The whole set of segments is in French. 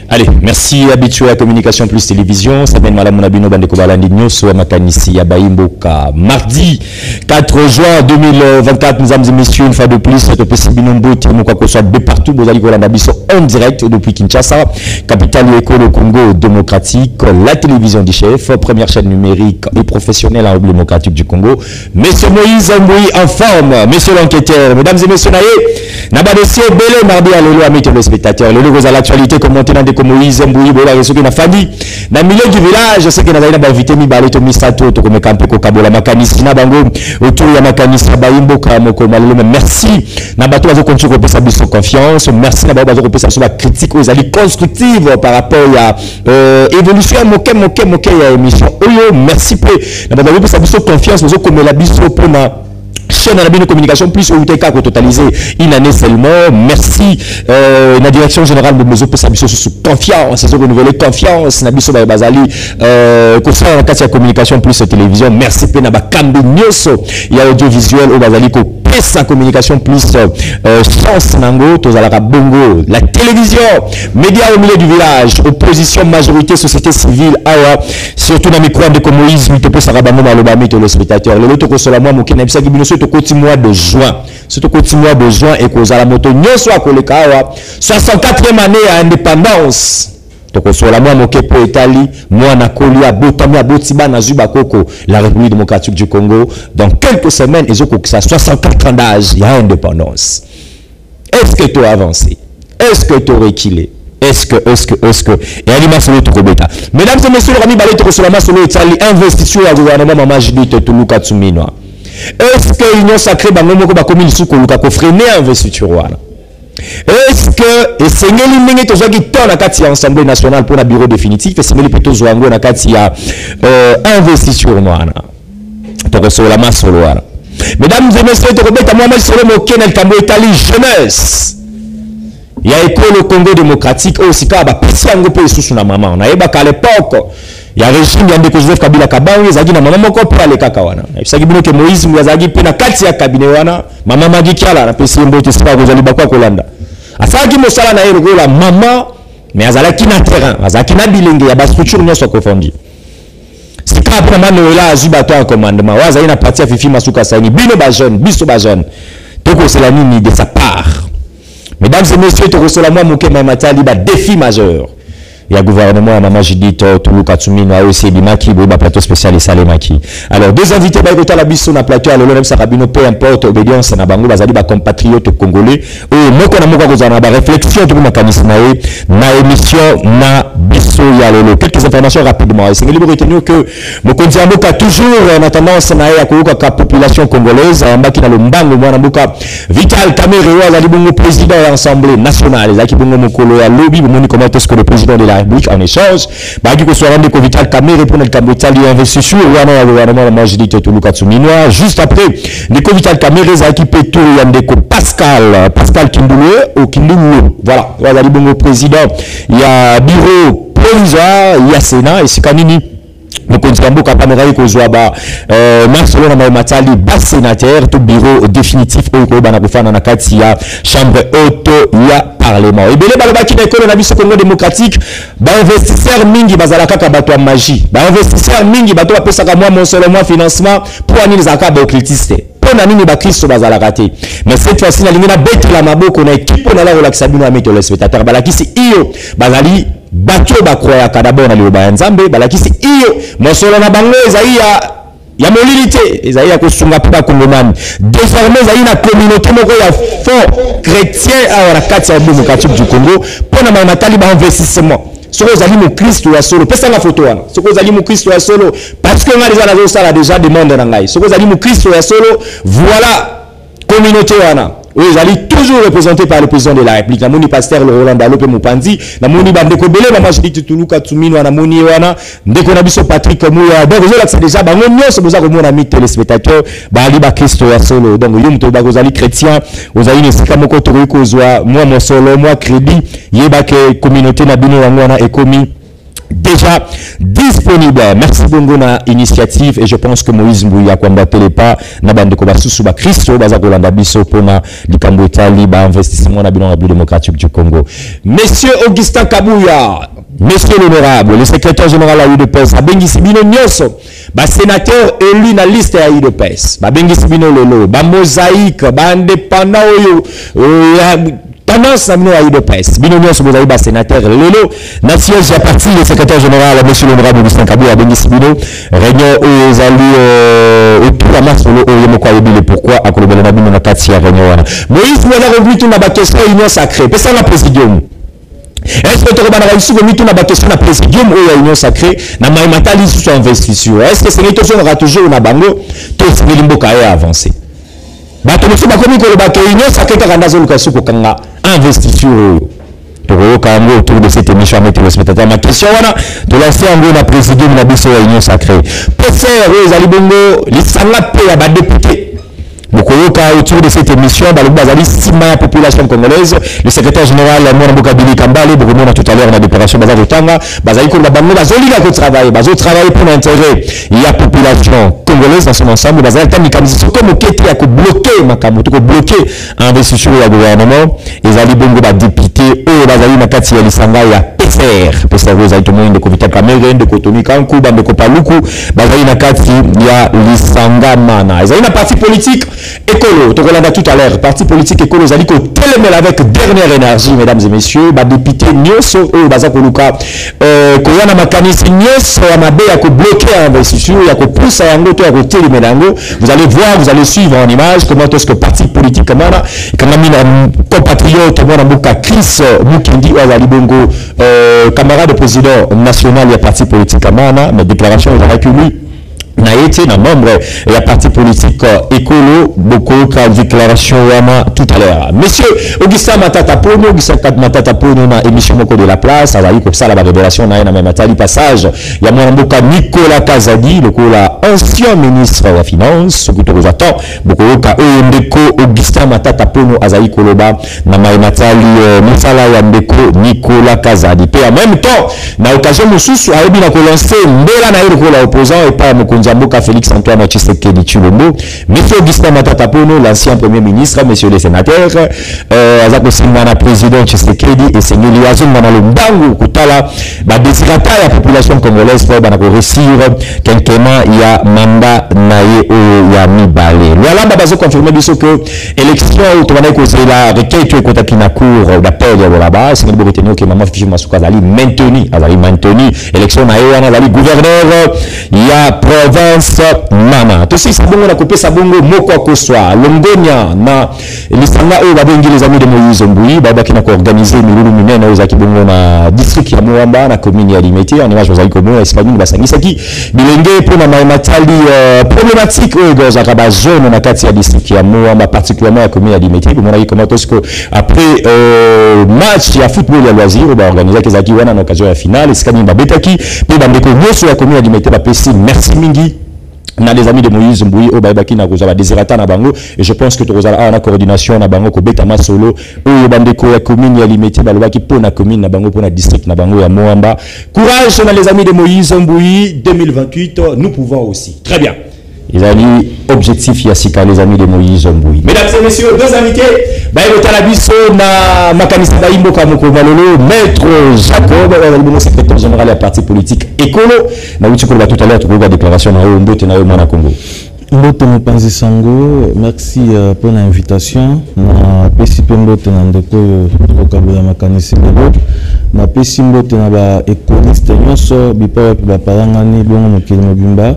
Allez, merci habitué à Communication Plus Télévision. Ça mène Madame Monabino Bandeko Balandi Nyoso Makanisi Abaimboka. Mardi 4 juin 2024, mesdames et messieurs, une fois de plus, cette Pessibinombo, Timokwa soit de partout, vous allez en direct depuis Kinshasa, capitale du École Congo démocratique, la télévision du chef, première chaîne numérique et professionnelle en République démocratique du Congo. Monsieur Moïse Mboui en forme, monsieur l'enquêteur, mesdames et messieurs, Naba dossier belé mardi à l'élo à mes téléspectateurs. Le logo à l'actualité commenté dans des Moïse Mboui, Bola Resoki na famille. Dans le milieu du village, je sais que nous avons invité Mibale to Misato, to comme campé ko Kabola Makanisi na bango autour ya Makanisi Baimboka moko malelo. Merci. Naba to bazo continuer ko pesa biso confiance. Merci naba bazo ko pesa so ba critique aux alliés constructive par rapport à évolution moke ya émission. Oyo merci peu. Naba bazo pesa biso confiance, bazo comme la biso pour na chaîne de communication plus ou TK pour totaliser une année seulement. Merci la direction générale de Meso pour sa mission sous confiance, c'est renouveler confiance na biso ba bazali concernant la communication plus télévision. Merci pe na ba kambi nyoso ya audiovisuel au bazali ko pesa communication plus chance nango tozalaka bongo la télévision, médias au milieu du village, opposition majorité société civile awa surtout dans micro de communisme te pesa rabango malobami to le spectateur le loto ko sola moi mokena bisa kibino so to koti mois de juin surtout koti mois de juin et ko zala moto nyoso akoleka awa 64e année à indépendance donc sur la moi moké po Italie moi na kolia botami abotiba na zuba koko la République démocratique du Congo dans quelques semaines ils ont ça 64 ans d'âge il y a indépendance. Est-ce que tu as avancé? Est-ce que tu as reculé? Est-ce que et animation de Tokobeta. Mesdames et messieurs, Rami Balé Tokosolama solo Italie investiture au gouvernement Maman Judith Tuluka Tsumino. Est-ce que l'Union sacrée bango moko ba commune sous Luka ko freiner investiture wana? Est-ce que et sengeli mingi to zoki to na kati ya Assemblée nationale pour la bureau définitif et sengeli peto zoango na kati ya investiture wana? Tokosolama solo wana. Mesdames et messieurs, Tokobeta Mohamed Solo Mokena Kambo Italie jeunesse. Il y a école au Congo démocratique aussi car ba pesi yango pe sous na maman na yeba ka l'époque il y a régime yande ko Joseph Kabila Kabange zaki na maman moko pe ale kaka wana bisaki bino ke Moïse Mwazaki pe na kati ya cabinet wana maman magi kiala na pesi mbote sipa ko zali bakwa kolanda asaki mosala na yero la maman mais azalaki na terrain azaki na bilenge ya ba structure nyoso confondi c'est quand après maman là azuba to en commandement wazali na parti ya Fifi Masuka Sani bino ba jeune biso ba jeune toko c'est la nini de sa part. Mesdames et messieurs, tu reçois la moi mon Matali ba défi majeur. Il y a gouvernement à Maman Judith Tuluka Tsumino aussi Bimaki Boba plateau spécial et Salemaki. Alors deux invités ba écouter la biso na plateau à l'olem Sarabino peu importe obédience na bango bazali ba compatriotes congolais. Moko na moko kozana ba réflexion tout mécanisme na émission na biso ya lolo. Quelques informations rapidement. C'est libre retenir que Mokonzi Mboka toujours en tendance na ya koyoka ka population congolaise ambaki na lombango mwana mboka Vital Kamerhe azali bongo président de l'Assemblée nationale. Zaki bongo mokolo ya lobby bomoni comment est-ce que le président de la République en échange baki ko soit rendez ko Vital Kamerhe pour le Italien investiture wana ya gouvernement Maman Judith Tuluka Tsumino juste après le Vital Kamerhe zaki peto yande ko Pascal Kindoulo au Kindoulo voilà azali bongo président il y a bureau provisoire il y a Sénat et Sikanini Mokonzi Mboka Pamerayi ko zoaba Marcelo na Matali bas sénateur to bureau définitif au bana ko fana na kati ya chambre haute ya parlement et belé balobaki na école na biso Congo démocratique ba investisseur mingi bazala kaka bato ya magie ba investisseur mingi bato ba pesa ka moi seulement financement pour ani les akaba occultiste pour nani ni ba Kristo bazala raté mais cette fois-ci na lingina bête la maboko na équipe na la relaxa bino ameto le spectateur balaki si iyo bazali bato ba croya ka d'abord na liba nzambe balaki si iyo mosolo na bango ya molilité ezali ko sunga pa kongomani désormais ezali na communauté moko ya fort chrétien à la kati ya démocratique du Congo pona ma Matali ba investissement soko ezali mo Kristo ya solo pesa na photo wana soko ezali mo Kristo ya solo parce que nga déjà demande na ngai soko ezali mo Kristo ya solo voilà communauté wana ils allaient toujours représentés par le président de la République. La moni pasteur le Roland Dalope Mopanzi, la moni bandeko belé Maman Judith Tuluka Tsumino na moni wana, ndeko na biso Patrick Mouya. Donc vous c'est déjà ba ngonyo c'est besoin que mon ami téléspectateur ba ali ba Christo ya solo. Donc yo mto ba kozali chrétien, ozali ne sika moko to ko zwa moi mon solo moi crédit yeba ke communauté na bino wana ekomi déjà disponible. Merci bongo na initiative et je pense que Moïse Mbouya combattre les pas na bande ko basusu ba Christo baza kolanda biso pona likambo etali ba investissement na bilan démocratique du Congo. Monsieur Augustin Kabouya, monsieur l'honorable, le secrétaire général à UDPS, abengisi bino nyoso, ba sénateur élu na liste à UDPS, ba bengisi bino lelo, ba mosaïque, ba indépendant oyo tendance à UDPS. Bino nyoso bozaï ba sénateur lelo, na siège à partir le secrétaire général monsieur l'honorable Augustin Kabouya bengisi bino réunion aux alliés autour de masse solo oyo moko ayebile pourquoi akolobela na bino na kati ya réunion wana. Moïse mwana revenu tout na ba question union sacrée, pesa na présidium. Est-ce que tu as réussi à mettre la question à présidium ou à l'union sacrée na maïmatali sous investiture? Est-ce que c'est une question aura toujours na bango tout ce qui limbo kaya avancé? Bah tu ne sais pas comment que le bateau union sacrée car dans une question pour kanga investiture. Pour au autour de cette émission avec les spectateurs. Ma question voilà de lancer en gros la présidium na biso à l'union sacrée. PC Rose Ali Bongo les sangape à ba député. Autour de cette émission, dans le Bazali, la population congolaise, le secrétaire général, Mouramboka Bili Kambale, beaucoup tout à l'heure, dans l'opération Bazali Otanga, Bazali Koulabango, Bazoli la travail, Bazoli travailler pour l'intérêt. Il y a population congolaise dans son ensemble, Bazali Tamikamizi, comme au Kéti, à bloquer, Makamoto, bloquer investissement du gouvernement, et Zali Bongo, député, eux, Bazali Nakati, Alisanga, il y a PCR, PCR, vous avez tout le monde de Kovita Cameroun, de Cotonou, Kankou, de Kopaluku, Bazali Nakati, il y a Lisanga Mana. Ils ont une partie politique. Écolo, donc on l'a tout à l'heure, parti politique écolo, ça dit que télémel avec dernière énergie, mesdames et messieurs, député Nyoso, Bazakoluka, Koyana Makanis, Nyoso, Amabe, il y a que bloquer l'investiture, il y a que pousser à Angoto, il y a que télémelango. Vous allez voir, vous allez suivre en image comment est-ce que parti politique, comme un compatriote, Chris Mukindi, Bongo, camarade président national, il y a parti politique, mais déclaration, il aurait pu lui. Na été na membre et la parti politique écolo beaucoup ka déclaration wama tout à l'heure. Monsieur Augustin Matata Pono, Augustin Matata Pono na émission moko de la place, azali comme ça la révélation na même matali passage. Ya mboka Nicolas Kazadi, le ancien ministre de la finance, ce que tu attends, beaucoup ka ndeko Augustin Matata Pono azali koloba na matali musala ya ndeko Nicolas Kazadi. Pe en même temps, na occasion mususu a ebi na ko lancer mbela na ile ko la opposant et pas Zamboka Félix Antoine Tshisekedi Tshilombo, monsieur Augustin Matata Pono, l'ancien premier ministre, messieurs les sénateurs, Azako Simana président Tshisekedi et Seigneur Liazon Manalombangu Kutala, désirata la population congolaise pour réussir quelqu'un il y a mandat naïe ou ya mibale. Voilà, bazo confirmer biso que élection automane cause la requête et kotaki na cour d'appel de là-bas, c'est que retenir que maman Fifi Masuka ali maintenu élection naïe wana ali gouverneur il y a province Mana. Tout ça c'est bon on a coupé ça bongo moko koswa longonya na lisanga eux babengi les amis de Moïse Mbouyi baba qui n'a organisé milulu minene aux akibongo na district ya Moamba na commune ya Limete en image aux comme espagnol basangisa qui bilenge pour na matali problématique eux dans la zone na kati ya district ya Moamba particulièrement la commune ya Limete pour mona comment est-ce que après match ya football ya loisir ba organiser que zaki wana na occasion ya finale skani babetaki pe bandeko nyoso ya commune ya Limete ba pesi merci mingi. On a les amis de Moïse Mbouyi au Baïbaki na Kozala Désirata na Bango et je pense que tu as la coordination na Bango ko Betama Solo ou bandeko ya commune ya Limete balobaki pour na commune na Bango pour na district na Bango ya Moamba. Courage on a les amis de Moïse Mbouyi 2028 nous pouvons aussi. Très bien. Ils ont dit objectif Yassika, les amis de Moïse Mbouyi. Mesdames et messieurs, deux invités, Baïbo Talabiso, na Makanisa Baïmbo Kamokovalolo, Maître Jacob, le secrétaire général de la parti politique Écolo. Na Witchiko tout à l'heure, tu peux la déclaration na Mbote na Mana Congo. Mbote Mopanzi Sango, merci pour l'invitation. Na pesi Mbote na ndeko Okabola Makanisa Bebo. Na pesi Mbote na ba écoliste nyonso bipa ba parangani bongo mokili mobimba.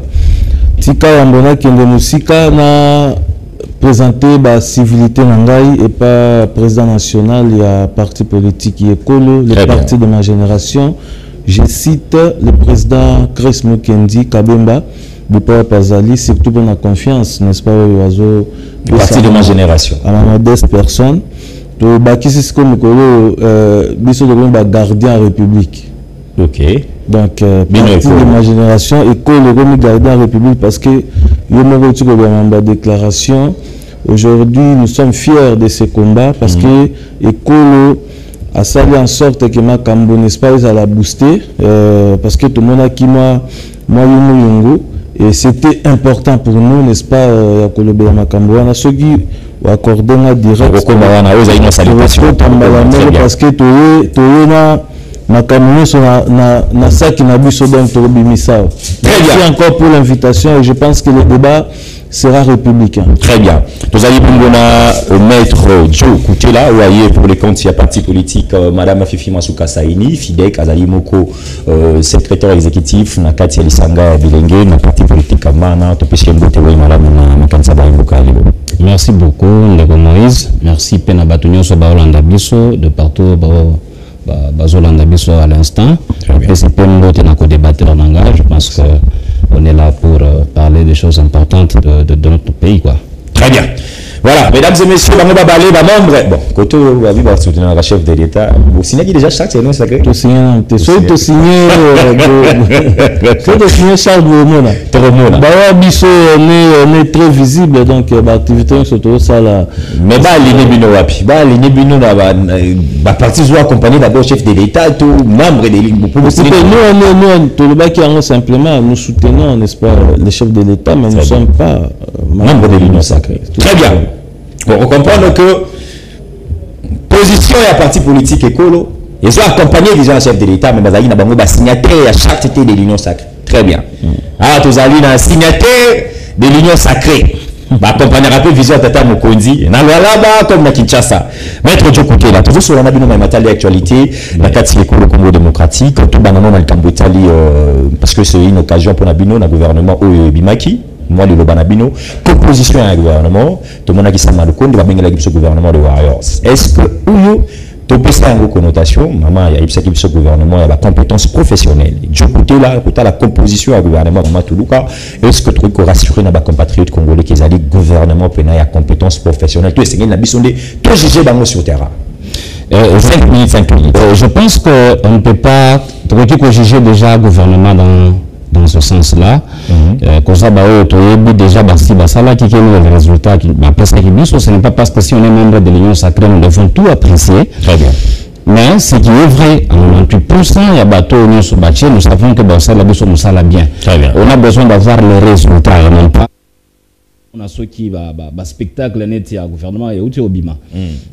Tika Wambona Kende Musika na présenté la civilité Nangai et pas président national, il y a parti politique Écolo, le parti de ma génération. Je cite le président Chris Mukendi Kabemba, Boupa Pazali, surtout pour la confiance, n'est-ce pas, le parti de ma génération. À la modeste personne. Donc, Bakisi comme Écolo, Bisso de gardien République. Ok. Donc, parti de ma génération, École le gardien en République parce que la déclaration. Aujourd'hui, nous sommes fiers de ce combat parce que École a sali en sorte que ma cambo n'est-ce pas à la booster parce que tout le monde a qui moi yungu et c'était important pour nous n'est-ce pas à Kolobé ma cambo on a ceux qui accordé na direct parce que tu na makambo so na saki na biso donc to bimisa. Merci encore pour l'invitation et je pense que le débat sera républicain. Très bien. Nous allons maître Joe Koutela, ou pour les comptes, il y a parti politique, Madame Fifi Masuka Saini, Fidek, Azali Moko, secrétaire exécutif, Nakati Elisanga Bilenge, na parti politique Amana, Topesi Mbote, Madame Makansa Baimboka. Merci beaucoup, Ndeko Moïse. Merci Pena Batunyo Sobaolanda Biso, de partout, Bazolanda Biso à l'instant. C'est Pembote Nako débatteur Nanga, je pense que on est là pour parler des choses importantes de notre pays, quoi. Très bien. Voilà, mesdames et messieurs, on va parler d'un membre. Bon, quand on va vivre soutenir le chef de l'État, vous signez déjà chaque c'est non sacré. Tu signes, tu signes Charles Boumona. Toromona. Bah biso on est très visible donc l'activité surtout ça là. Mais bah les Nebino wapi, bah les Nebino là bah parti soit accompagné d'abord chef de l'État, tout membre des lignes pour nous tout le bas qui en simplement nous soutenons n'est-ce pas les chefs de l'État mais nous ne sommes pas membres de l'Union sacrée. Très bien. On comprend que position et à parti politique écolo, ils sont accompagnés des gens chefs de l'État, mais ils ont signataire à chaque tête de l'Union sacrée. Très bien. Ah, tous allez dans signataire de l'Union sacrée. Accompagner un peu vision à Tata Mokondi. Dans le là-bas, comme na Kinshasa. Maître Joe Koutela, toujours sur la bino matali actualité, la carte le Congo démocratique, tout banano dans le Cambotali, parce que c'est une occasion pour la bino, le gouvernement Bimaki. Moi, le Lobanabino, composition à un gouvernement, tout le monde qui s'est mal compte, va bien le gouvernement de Warriors. Est-ce que, ou tu peux faire une connotation, maman, il y a ce gouvernement, il y a la compétence professionnelle. Du côté là, la composition à gouvernement, maman, Toulouka, est-ce que tu peux rassurer nos compatriotes congolais qu'ils ont dit gouvernement, puis il y a compétence professionnelle, tout est une ambition de tout juger sur le terrain. 5 minutes. Je pense qu'on ne peut pas, tu peux juger déjà le gouvernement dans ce sens-là, comme ça, déjà, ça qui est le résultat, ce n'est pas parce que si on est membre de l'Union sacrée, nous devons tout apprécier. Très bien. Mais ce qui est vrai, à 98%, il y a bateau, nous savons que ça nous bien. Très bien. On a besoin d'avoir les résultats, non pas. On a ceux qui spectacle net à gouvernement et au Bima.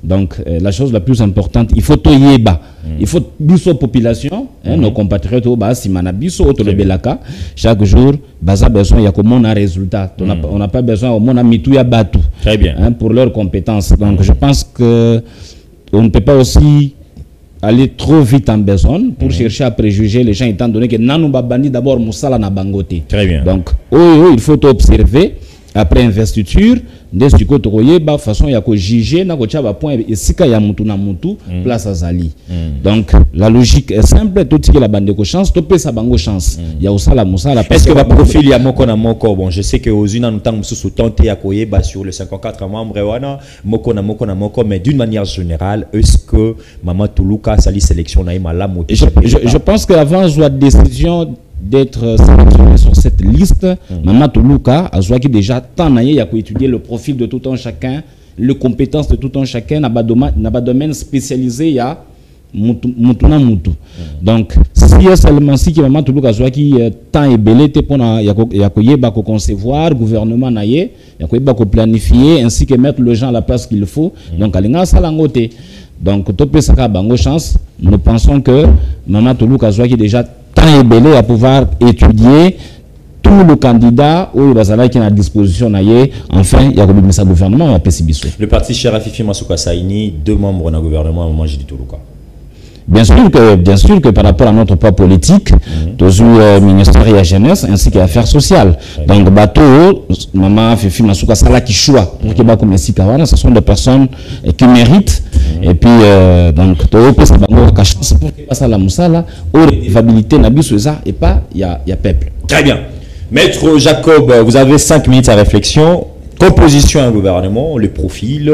Donc la chose la plus importante, il faut toyeba, il faut biso population, nos compatriotes au bas simana biso belaka chaque jour baza besoin ya comment on a résultat. On n'a pas besoin au moins mitouya batu. Très bien. Pour leurs compétences. Donc je pense que on ne peut pas aussi aller trop vite en besoin pour chercher à préjuger les gens étant donné que nanou babandi d'abord musala na bangote. Très bien. Donc il faut observer. Après investiture, de façon ya ko juger na ko tchaba point esika ya mutu na mutu place azali. Donc la logique est simple, tout ce que la bande de chance, to pe sa bango chance. Ya osala musala parce que va profil ya moko na moko bon, je sais que aux une temps sous tenter ya koyeba sur le 54 membres wana moko na moko mais d'une manière générale, est-ce que Maman Toulouka sali sélection na imala moto. Je pense qu'avant soit décision d'être sélectionné sur cette liste, Maman Toulouka a qui déjà tant il y a étudier le profil de tout un chacun, les compétences de tout un chacun, n'a pas domaine spécialisé, il y a mutu. Donc si seulement si Maman Toulouka qui tant est belé pour ya ko concevoir gouvernement naie, ya ko planifier ainsi que mettre les gens à la place qu'il faut. Donc alinga salangote. Donc topé saka bango chance, nous pensons que Maman Toulouka qui déjà tant est belé à pouvoir étudier tout le candidat ou le qui est à disposition enfin il y a le gouvernement à Pessibiso. Le parti Cherafifi Masuka Saini, 2 membres dans le gouvernement moment j'ai dit Toulouka. Bien sûr que par rapport à notre poids politique, toujours ministère de la jeunesse ainsi que affaires sociales. Donc bateau, maman Fifi Masuka Sala qui choisit pour qu'il comme ce sont des personnes qui méritent et puis donc to peut ça bango ka chance pour que ça la musala ou redevabilité na biso ça et pas il y a peuple. Très bien. Maître Jacob, vous avez 5 minutes à réflexion. Composition à un gouvernement, le profil,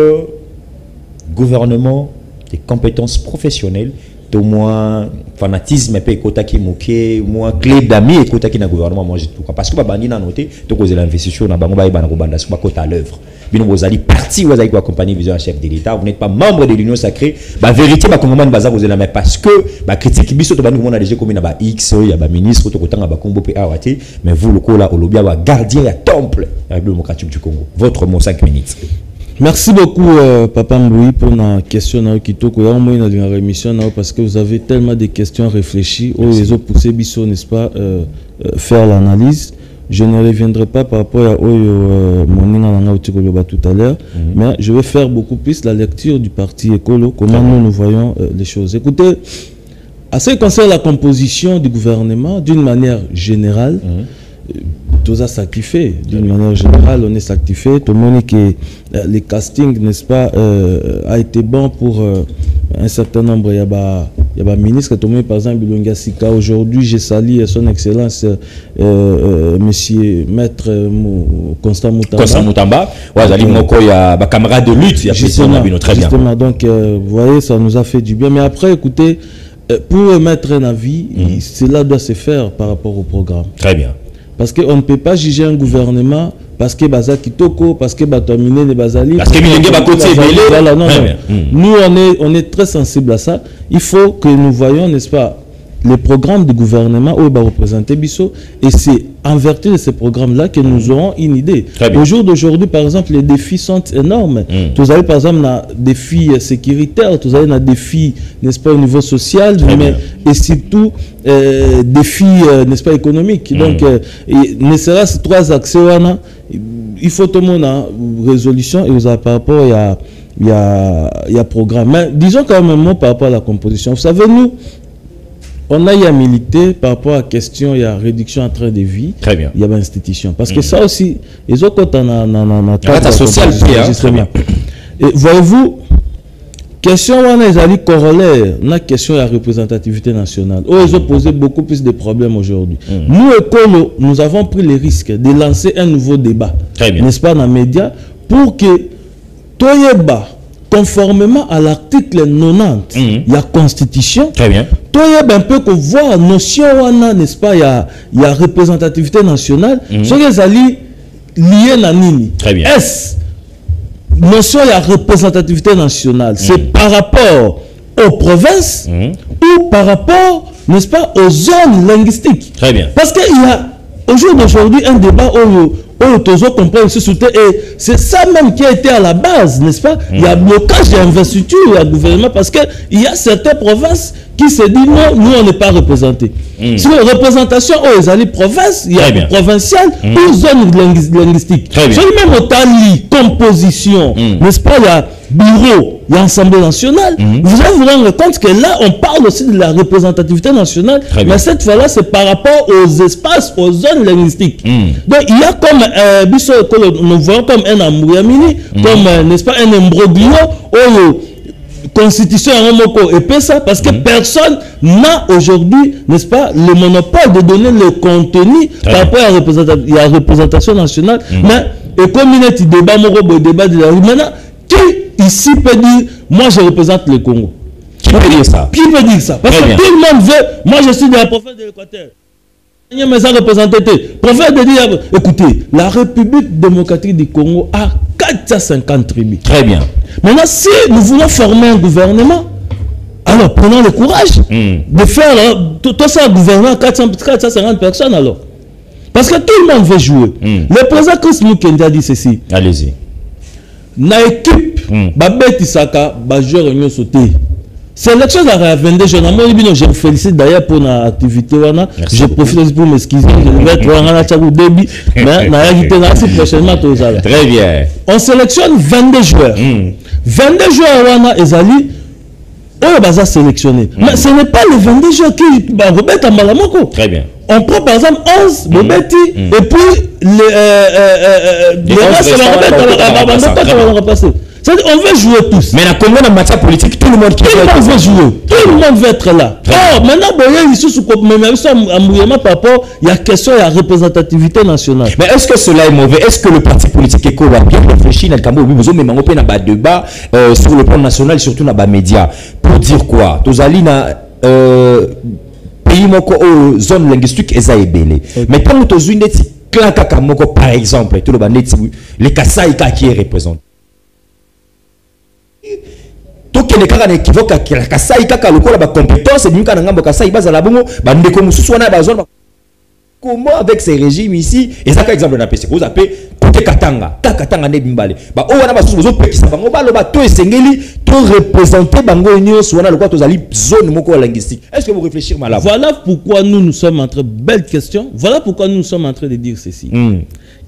gouvernement, des compétences professionnelles, tout moins fanatisme et côté qui moqué moins clé d'amis et côté qui na gouvernement moi tout parce que bandi na noté to cause l'investissement na bango ba na ko banda sur côté à l'œuvre bino vous allez parti vous allez quoi accompagner vision chef de l'état vous n'êtes pas membre de l'union sacrée ba vérité ba congomani baza vous la mais parce que ba critique biso to bandi ko na déjà comme na ba x ya ba ministre to kotanga ba kombo pe awati mais vous le ko là olobia ba gardien ya temple la République démocratique du Congo votre mot 5 minutes. Merci beaucoup, Papa Mboui, pour la question dans l'émission, parce que vous avez tellement de questions réfléchies. Les autres poussés, n'est-ce pas, faire l'analyse. Je ne reviendrai pas par rapport à tout à l'heure, mais je vais faire beaucoup plus la lecture du parti écolo, comment nous voyons les choses. Écoutez, à ce qui concerne la composition du gouvernement, d'une manière générale, tout ça s'actifé d'une manière générale, on est s'activé. Tout le monde que les castings, n'est-ce pas, a été bon pour un certain nombre. Il y a des ministres, tout le monde, par exemple, Bilonga Sika. Aujourd'hui, j'ai sali son excellence, monsieur Maître Constant Moutamba. Constant Moutamba, il y a des camarades de lutte, il y a justement, très bien. Justement, donc, vous voyez, ça nous a fait du bien. Mais après, écoutez, pour mettre un avis, cela doit se faire par rapport au programme. Très bien. Parce qu'on ne peut pas juger un gouvernement parce que Baza Kitoko, parce que Batomine les Bazali. Parce que voilà, non, non. Nous, on est très sensibles à ça. Il faut que nous voyions, n'est-ce pas, les programmes du gouvernement où il va représenter Bissot. Et c'est en vertu de ces programmes-là que nous aurons une idée. Au jour d'aujourd'hui, par exemple, les défis sont énormes. Vous avez, par exemple, des défis sécuritaires, vous avez des défis, n'est-ce pas, au niveau social, mais, et surtout des défis, n'est-ce pas, économiques. Donc, ne serait-ce que 3 accès, il faut tout le monde en résolution et vous avez par rapport il y a programme. Mais disons quand même un mot par rapport à la composition. Vous savez, nous, on a à militer par rapport à la question, il y a réduction en train de vie. Très bien. Il y a une institution. Parce que ça aussi, les autres, on a social, très bien. Et voyez-vous, question, on a corollaire, on a question de la représentativité nationale. Ils ont posé beaucoup plus de problèmes aujourd'hui. Nous, écolo, nous avons pris le risque de lancer un nouveau débat, n'est-ce pas, dans les médias, pour que Toyeba, conformément à l'article 90, il y a constitution. Très bien. Toyeba un peu que voir notion, n'est-ce pas, il y a représentativité nationale. Ce qui est lié à Nini. Très bien. Est-ce notion il y a représentativité nationale, c'est par rapport aux provinces ou par rapport, n'est-ce pas, aux zones linguistiques. Très bien. Parce qu'il y a au jour d'aujourd'hui un débat où comprend aussi et c'est ça même qui a été à la base, n'est-ce pas? Il y a blocage d'investiture au gouvernement parce qu'il y a certaines provinces qui se disent non, nous on n'est pas représentés. Sur la représentation, ils allaient province, il y a provincial ou zone linguistique. Même au Tali, composition, n'est-ce pas? Il y a bureau, il y a Assemblée nationale. Vous allez vous rendre compte que là, on parle aussi de la représentativité nationale, mais cette fois-là, c'est par rapport aux espaces, aux zones linguistiques. Donc, il y a comme, nous voyons comme un Amouyamini, comme, n'est-ce pas, un imbroglio, constitution en moko et ça parce que personne n'a aujourd'hui, n'est-ce pas, le monopole de donner le contenu par rapport à la représentation nationale. Mais et comme il y a débat de la rue, maintenant, qui ici peut dire moi je représente le Congo? Qui peut dire ça? Qui peut dire ça? Parce que tout le monde veut, moi je suis de la province de l'Équateur. Prophète de dire, écoutez, la République démocratique du Congo a 450 tribus. Très bien. Maintenant, si nous voulons former un gouvernement, alors prenons le courage de faire tout ça, un gouvernement 450 personnes alors. Parce que tout le monde veut jouer. Le président Chris Mukendi a dit ceci. Allez-y. Na équipe, Babet Isaka, Bajouer Réunion Sauté. Sélection de la 22 jeunes. Je vous félicite d'ailleurs pour notre activité. Je profite aussi pour m'excuser. Je vais être en train de débit. Mais prochainement. Très bien. On sélectionne 22 joueurs. 22 joueurs, Ezali, on va sélectionner. Mais ce n'est pas les 22 joueurs qui remettent à Malamoko. Très bien. On prend par exemple 11 Bobetti et puis les restes, on va remplacer. C'est-à-dire, on veut jouer tous. Mais dans Congo, dans matière politique, tout le monde veut jouer. Tout le monde veut être là. Oh, maintenant, par rapport, il y a question, il y a représentativité nationale. Mais est-ce que cela est mauvais? Est-ce que le parti politique écolo a bien réfléchi dans le Cameroun? Nous avons un débat sur le plan national, surtout dans les médias. Pour dire quoi? Tous allez dans pays moko zone linguistique ezayebele. Mais quand nous avons une clan kakamoko par exemple, tout le monde les Kasaï qui est représenté. Tout qui est kaka na équivoque la Kasaï kaka lokola ba compétence et nyuka na ngambo Kasaï baza la bongo ba ndeko mususu wana ba zone. Comment avec ces régimes ici, et ça par exemple on a PC, vous appelez côté Katanga, Katanga ne bimbale. Bah on a pas sous besoin qui ça bango ba lo ba to esengeli to représenter bango union soit na le quoi to zali zone moko linguistique. Est-ce que vous réfléchissez mal là? Voilà pourquoi nous sommes en train, belle question. Voilà pourquoi nous sommes en train de dire ceci.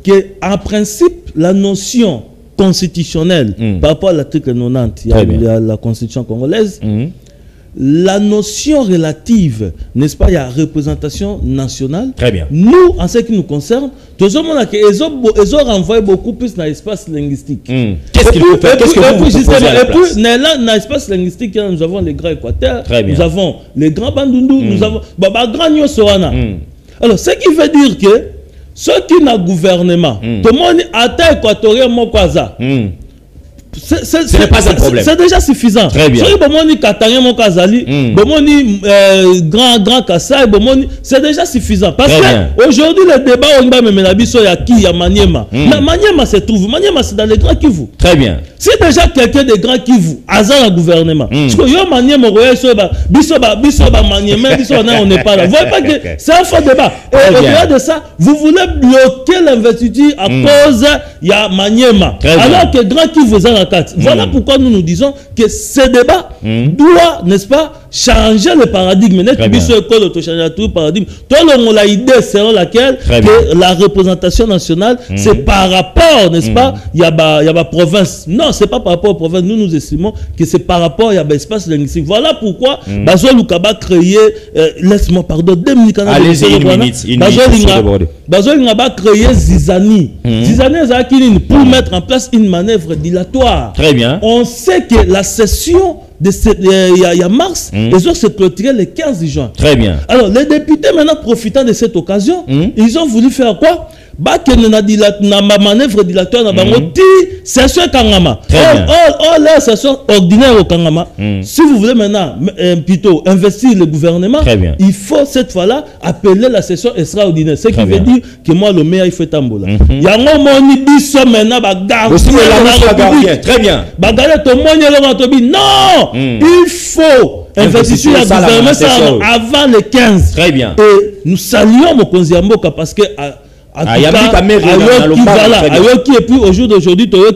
Que en principe la notion constitutionnelle par rapport à l'article 90, il y a la constitution congolaise. La notion relative, n'est-ce pas, il y a représentation nationale. Très bien. Nous, en ce qui nous concerne, ils ont renvoyé beaucoup plus dans l'espace linguistique. Qu'est-ce qu'il faut faire? Qu'est-ce que vous proposez à la place? Dans l'espace linguistique, nous avons les grands Équateurs, nous avons les grands Bandundu, nous avons les grands Soana. Alors, ce qui veut dire que ceux qui n'ont gouvernement, tout le monde atteint équatorien Mokwaza. Ce n'est pas un problème. C'est déjà suffisant. Très bien. Grand Kassai, c'est déjà suffisant. Parce qu'aujourd'hui, le débat, on va mener il y a qui? Il y a Maniema. La Maniema se trouve. Maniema, c'est dans les grands Kivu. Très bien. Si déjà quelqu'un de grand Kivu, hasard le gouvernement. Parce que yo Maniema, on n'est pas là. Vous voyez pas que c'est un faux débat. Et au-delà de ça, vous voulez bloquer l'investiture à cause il y a Maniema. Alors que grand Kivu, voilà pourquoi nous nous disons que ce débat doit, n'est-ce pas, changer le paradigme. On a l'idée selon laquelle que la représentation nationale, c'est par rapport, n'est-ce pas, il y a ma province. Non, c'est pas par rapport aux provinces. Nous estimons que c'est par rapport à l'espace linguistique. Voilà pourquoi Bazo Lukaba créé, laisse-moi pardon, 2 minutes. Allez-y, Bazo Lukaba créé Zizani. Zizani pour mettre en place une manœuvre dilatoire. Très bien. On sait que la session de il y a mars, les autres se clôturent le 15 juin. Très bien. Alors, les députés, maintenant, profitant de cette occasion, ils ont voulu faire quoi? Na manœuvre dilatoire na bango ti session Kangama. La session ordinaire au Kangama. Si vous voulez maintenant plutôt investir le gouvernement, il faut cette fois-là appeler la session extraordinaire. Ce qui veut dire que moi le maire il fait tambola. Il y a un moni biso maintenant ba garantir la République. Très bien. Ba garantir to moni le tobi. Non, il faut investir le gouvernement avant le 15. Très bien. Et nous saluons Mokonzi Mboka parce que et puis au jour d'aujourd'hui, les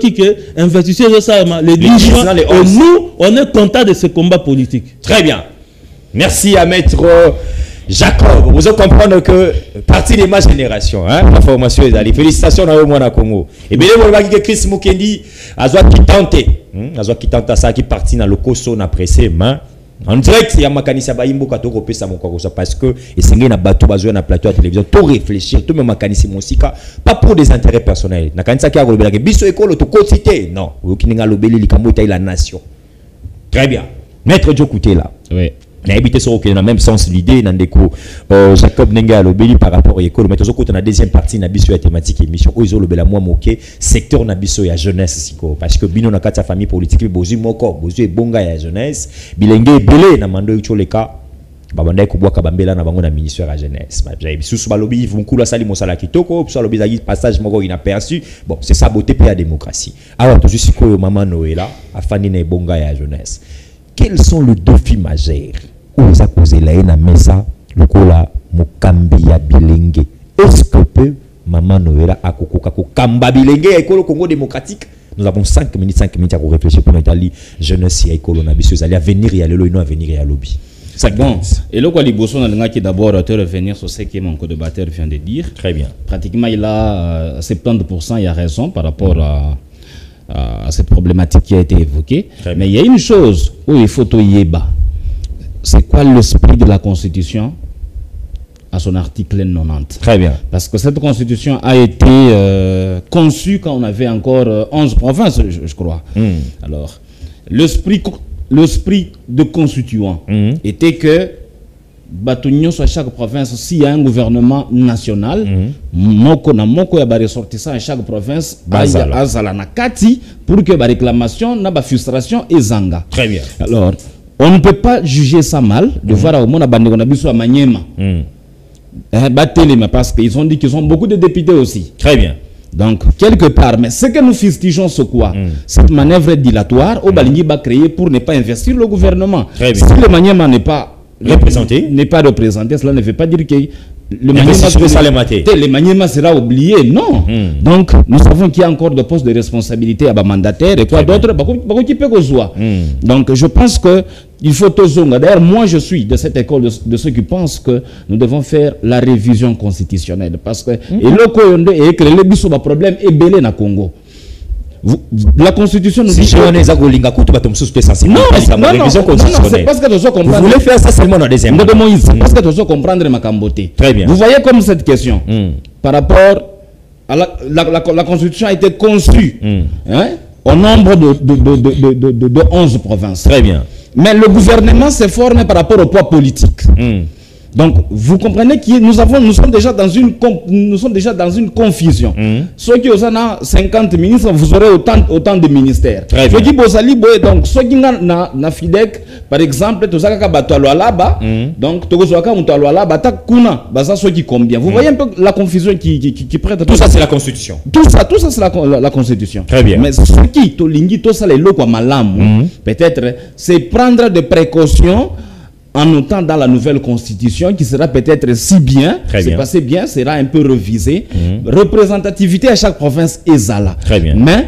dirigeants et nous, on est content de ce combat politique. Très bien. Merci à Maître Jacob. Vous allez comprendre que partie de ma génération, la formation est allée. Félicitations à moi, Congo. Et bien, vous voyez que Chris Mukendi a qui tente ça, qui partit dans le Koso, na pressé, en direct, il y a makanisi baimbo kato ko pesa mon quoi parce que et c'est na bato bazo na plateau à télévision tout réfléchir tout même makanisi mosika pas pour des intérêts personnels na kanisa ki akolobela ke biso ekolo to quotité non okininga lobeli likambo ta la nation. Très bien. Maître Djokouté là. Oui. Na habité sur dans le même sens l'idée nandeko Jacob Nenga lobeli par rapport à école mais toujours côté na deuxième partie na biso ya thématique émission oizo lobela moi moké secteur na biso ya jeunesse siko parce que bino na kati ya famille politique bozu moko bozu ebonga ya jeunesse bilenge belé na mando yo leka babanda ko bwaka bambela na bango na ministère ya jeunesse ba bisusu balobi vunkulu asali mosala kitoko biso lobi za passage moko inaperçu bon c'est ça beauté pour la démocratie alors to juste ko maman Noëlla afandi na ebonga ya jeunesse. Quels sont les défis majeurs où ça cause la haine à mesa le kola mokambia bilenge? Est-ce que peut maman Noëlla akokoka ko kamba bilenge ekolo Congo démocratique? Nous avons 5 minutes à réfléchir pour notre jeunesse et ekolo na biso à venir et à lelo à venir et à lobby. C'est bon. Et le quoi les bossons on qui d'abord te revenir sur ce que mon co-débatteur vient de dire. Très bien. Pratiquement il a 70% il y a raison par rapport à cette problématique qui a été évoquée. Mais il y a une chose où il faut y éba. C'est quoi l'esprit de la Constitution à son article 90. Très bien. Parce que cette constitution a été conçue quand on avait encore 11 provinces, je crois. Alors, l'esprit de constituant était que à chaque province, s'il y a un gouvernement national, moko ya ba ressortissant à chaque province, azala na kati pour que ba réclamation na ba frustration et zanga. Très bien. Alors, on ne peut pas juger ça mal de voir au monde à bande à Maniema. Parce qu'ils ont dit qu'ils ont beaucoup de députés aussi. Très bien. Donc, quelque part, mais ce que nous fustigeons, c'est quoi? Cette manœuvre dilatoire, au Balingi va créer pour ne pas investir le gouvernement. Très bien. Si le Maniema n'est pas représenté, cela ne veut pas dire que le Maniema sera oublié. Non. Donc, nous savons qu'il y a encore des postes de responsabilité à bas mandataires et quoi d'autre. Donc, je pense que il faut tozonga. D'ailleurs, moi, je suis de cette école de ceux qui pensent que nous devons faire la révision constitutionnelle. Parce que le problème est belé na Congo. La constitution nous dit non, c'est parce que nous vous voulez faire ça seulement dans deuxième parce que nous devons comprendre ma camboté. Très bien. Vous voyez comme cette question par rapport à la constitution a été conçue au nombre de 11 provinces. Très bien. Mais le gouvernement s'est formé par rapport au poids politique. Donc, vous comprenez que nous sommes déjà dans une confusion. Ceux qui ont 50 ministres, vous aurez autant de ministères. Ceux qui ont donc ceux qui ont FIDEC, par exemple, tout ça donc ceux qui combien. Vous voyez un peu la confusion qui prête. Tout ça c'est la constitution. Tout ça c'est la constitution. Très bien. Mais ce qui tout ça les lois peut-être c'est prendre des précautions en notant dans la nouvelle constitution qui sera peut-être si bien, c'est passé bien, sera un peu revisé. Représentativité à chaque province est zala. Très bien. Mais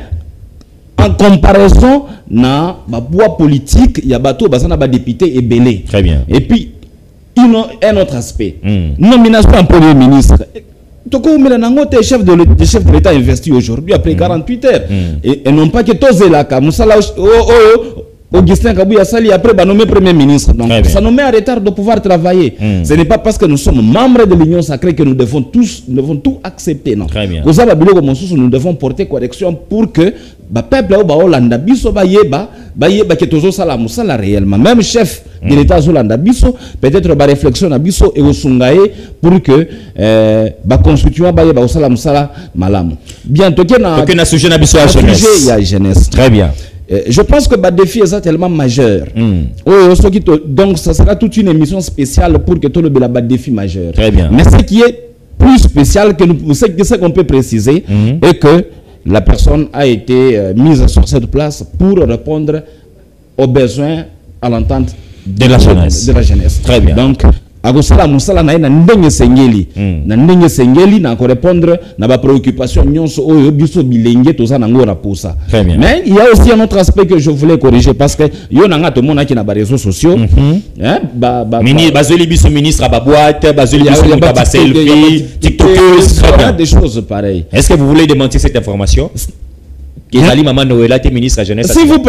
en comparaison, na bois politique, il y a bateau, ba député et belé. Très bien. Et puis un autre aspect. Nomination en premier ministre. Toko Milanangote, chef de l'État investi aujourd'hui après 48 heures. Et non pas que Tozelaka, Moussala Augustin Kabouya Sali après nommé premier ministre. Donc ça nous met en retard de pouvoir travailler. Ce n'est pas parce que nous sommes membres de l'Union sacrée que nous devons tout accepter. Non. Très bien. Nous devons porter correction pour que le peuple Hollanda biso bayeba que tozo sala musala réellement. Même chef de l'État Zolanda biso peut-être ba réflexion na biso et osungaye pour que ba constituant bayeba osala musala malamu. Bien toke na sujet na biso à jeunesse. Très bien. Je pense que le défi est tellement majeur. Donc, ça sera toute une émission spéciale pour que tout le défi majeur. Très bien. Mais ce qui est plus spécial, ce qu'on peut préciser, est que la personne a été mise sur cette place pour répondre aux besoins à l'entente de la jeunesse. Très bien. Donc, agosala musala na ndenge sengeli na ndenge sengeli na ko répondre na ba préoccupation nyonso oyo biso bilenge toza nango na posa. Mais il y a aussi un autre aspect que je voulais corriger parce que yo nanga to mona ki na ba réseaux sociaux bazeli biso ministre ba boîte bazeli biso ba selfie TikTokers, des choses pareilles. Est-ce que vous voulez démentir cette information? Maman Noël, ministre de la jeunesse. Si vous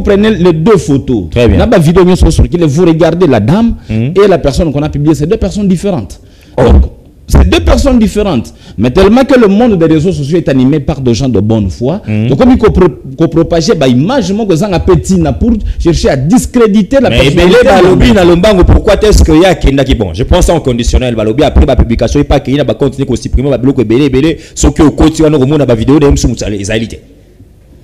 prenez les deux photos, très bien. Vous regardez la dame et la personne qu'on a publiée, c'est deux personnes différentes. Donc, c'est deux personnes différentes. Mais tellement que le monde des réseaux sociaux est animé par des gens de bonne foi, donc comme il faut propager l'image pour chercher à discréditer la personne. Pourquoi est-ce qu'il y a qui bon, je pense en conditionnel, après la publication, il n'y a pas qu'il y a continuer à supprimer ce qui est au quotidien de la vidéo de les.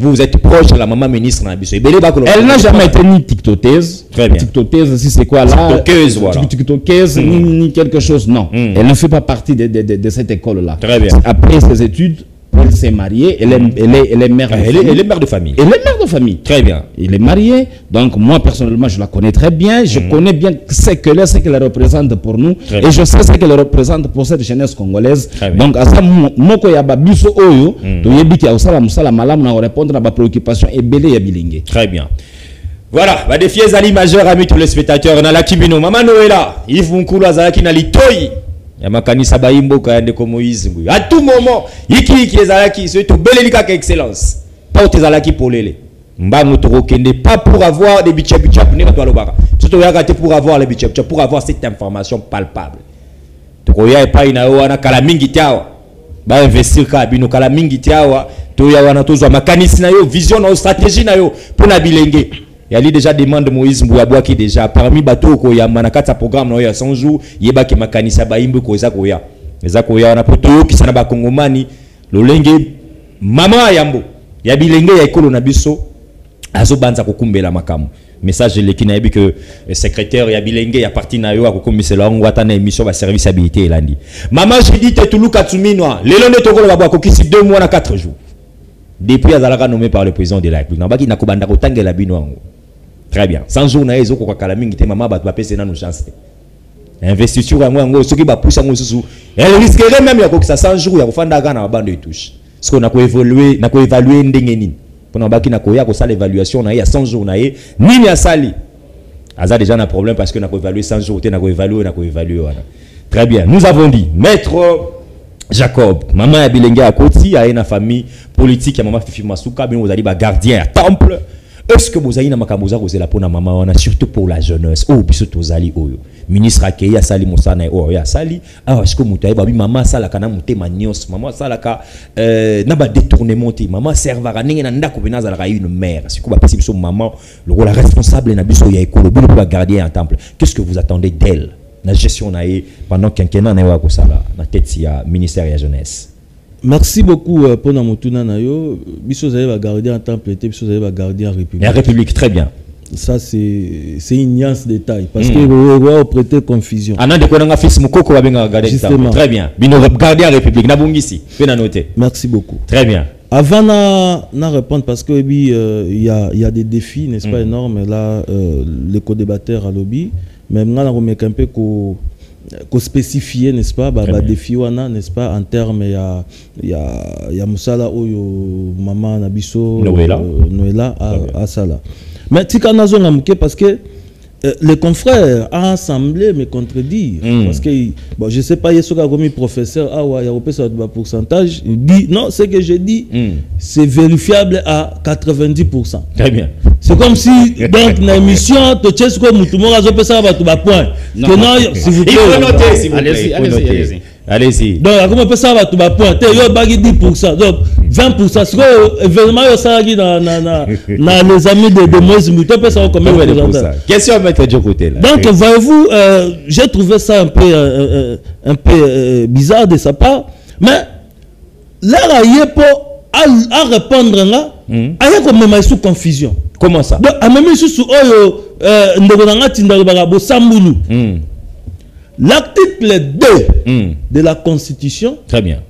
Vous êtes proche de la maman ministre. Elle n'a jamais été ni tiktokeuse. Très bien. Tiktokeuse, si c'est quoi là? Tiktokeuse, voilà. Tiktokeuse, ni quelque chose, non. Elle ne fait pas partie de cette école-là. Très bien. Après ses études, elle s'est mariée, elle est mère de famille. Elle est mère de famille. Elle est mère de famille. Très bien. Elle est mariée, donc moi personnellement je la connais très bien, je connais bien ce qu'elle représente pour nous et je sais ce qu'elle représente pour cette jeunesse congolaise. Donc à ça, moko ya babiso oyo, to yebiki ya osala musala malamu na répondre à ba préoccupation et belé ya bilingue. Très bien. Voilà, ba défi ezali majeur amis tous les spectateurs na la kibino. Maman Noëlla, Yves Munkulu azalaki na litoi. Yamakanisa baimboka ya ndeko Moïse nguyi. À tout moment, iki ezalaki c'est to belelika ka excellence. Pas ezalaki polele. Mbango to kende pas pour avoir des bichap ne ka to alobaka. Surtout yakate pour avoir les bichap pour avoir cette information palpable. tokoya epai na yo wana kala mingi tiawa ba investir ka bino kala mingi tiawa to ya wana tozwa makanisi na yo vision na stratégie na yo pona bilenge yali déjà demande Moïse Mbouabwa qui déjà parmi bateau ko ya manakata programme na ya 100 jours yeba ke makanisa ba imbe ko eza koya wana poto ki sana ba kongomani lolenge mama yambo ya bilenge ya ekolo na biso azo banza kokumbela makamu message leki na yebi que secrétaire ya bilenge ya parti na yo akokomisela ngo atana émission ba service habilité elandi mama Judith Tuluka Tsuminwa lelo ne tokolo ba kokisi 2 mois na 4 jours depuis azalaka nommé par le président de la République nabaki na kobanda kotangela bino ngo très bien 100 jours na ezo ko kala mingi te mama ba pese na no chance investiture ngo soki ba poussa ngo susu elle risquerait même ya kokisa 100 jours ya kofanda kana bande touche ce qu'on a évaluer ndenge nini pona baki na koya ko sala évaluation na ya 100 jours na ye nini ya sali aza déjà un problème parce que na ko évaluer 100 jours te na ko évaluer wana très bien nous avons dit maître Jacob maman ya bilenge ya koti a une famille politique ya maman Fifi Masuka bien vous allez ba gardien à temple est-ce que vous avez na makamuza ko zela pona maman wana surtout pour la jeunesse oh biso tozali oyo ministre akei ya sali mosana oh ya sali ah est-ce que mutaye ba maman sala kana mutema nyos maman sala ka na ba détournement te maman servara ningi na ndako bena zala une mère c'est quoi ba pesi biso maman le rôle responsable na biso ya ekolo bino ba gardien en temple qu'est-ce que vous attendez d'elle la gestion na pendant quinquennat na ko sala na tête ya ministère ya jeunesse. Merci beaucoup pour la motuna na yo biso zali ba gardien en temple te biso zali ba gardien en république. La république très bien. Ça c'est une nuance de détail parce que vous va prêter confusion. Anande ko nga fils mukoko ba benga gardien. Très bien. Bino gardien en république na bongisi pe na noter. Merci beaucoup. Très bien. Avant na répondre parce que il y a des défis n'est-ce pas énormes là les co-débatteurs à lobby même là on remet un peu ko spécifier n'est-ce pas ba défi wana n'est-ce pas en termes ya musala oyo mama na biso Noëlla à sala mais tika nazo ngamuke parce que les confrères a assemblé me contredire parce que bon je sais pas yesoka comme professeur awa ya opesa de pourcentage il dit non ce que je dis c'est vérifiable à 90%. Très bien. C'est comme si donc une émission to chesko mutumo azo pesa ba point que non s'il vous plaît il faut noter s'il vous plaît allez-y donc comment pesa ba point te yo bagi 10% donc 20% ce que événement yo ça qui na les amis de Moïse Muto pesa combien pourcentage question mettre de côté là donc voyez-vous j'ai trouvé ça un peu bizarre de sa part mais là yepo à répondre là aya ko même sous confusion. Comment ça? Donc, à même sous oyo l'article 2 de la Constitution. Très bien.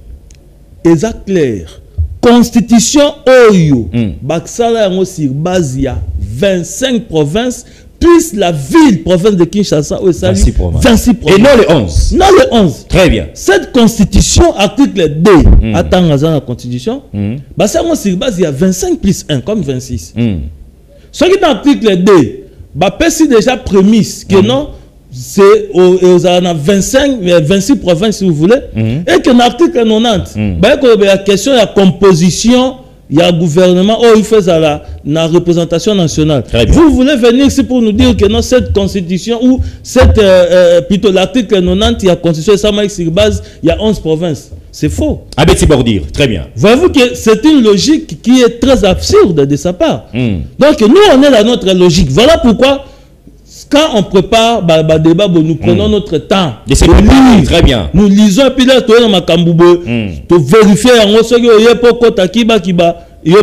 Est clair. Constitution oyo baksala yango sur base ya 25 provinces plus la ville province de Kinshasa 26 provinces. Et non les 11. Non les 11. Très bien. Cette constitution article 2 attend la constitution baksala sur base ya 25 plus 1 comme 26. Ce qui est dans l'article 2, bah, c'est déjà prémisse que non, c'est aux 26 provinces si vous voulez, et que dans l'article 90, bah, il y a la question de la composition, il y a un gouvernement, il fait ça la représentation nationale. Vous voulez venir ici pour nous dire que non, cette constitution, ou cette, plutôt l'article 90, il y a constitution, ça m'a sur base, il y a 11 provinces. C'est faux. Abeti Bordir, très bien. Voyez-vous que c'est une logique qui est très absurde de sa part. Donc nous, on est dans notre logique. Voilà pourquoi, quand on prépare le débat, nous prenons notre temps. Très bien. Nous lisons, et puis là, tu es dans ma camboube, tu vérifies, on sait qu'il y a pas de kiba kiba. Et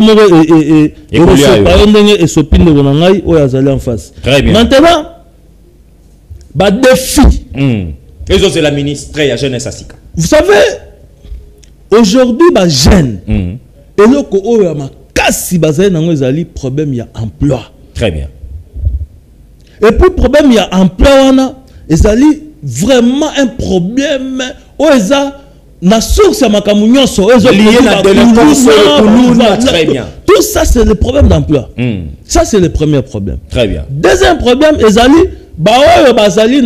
en face. Très bien. Maintenant, défi. Et ça, c'est la ministre de la Jeunesse Asika. Vous savez, aujourd'hui, les jeunes, et là, il y a un problème, il y a emploi. Très bien. Et puis, le problème, il y a emploi, il y a vraiment un problème. La source à Makamounion, très bien. Tout ça, c'est le problème d'emploi. Ça, c'est le premier problème. Très bien. Deuxième problème, Ezali,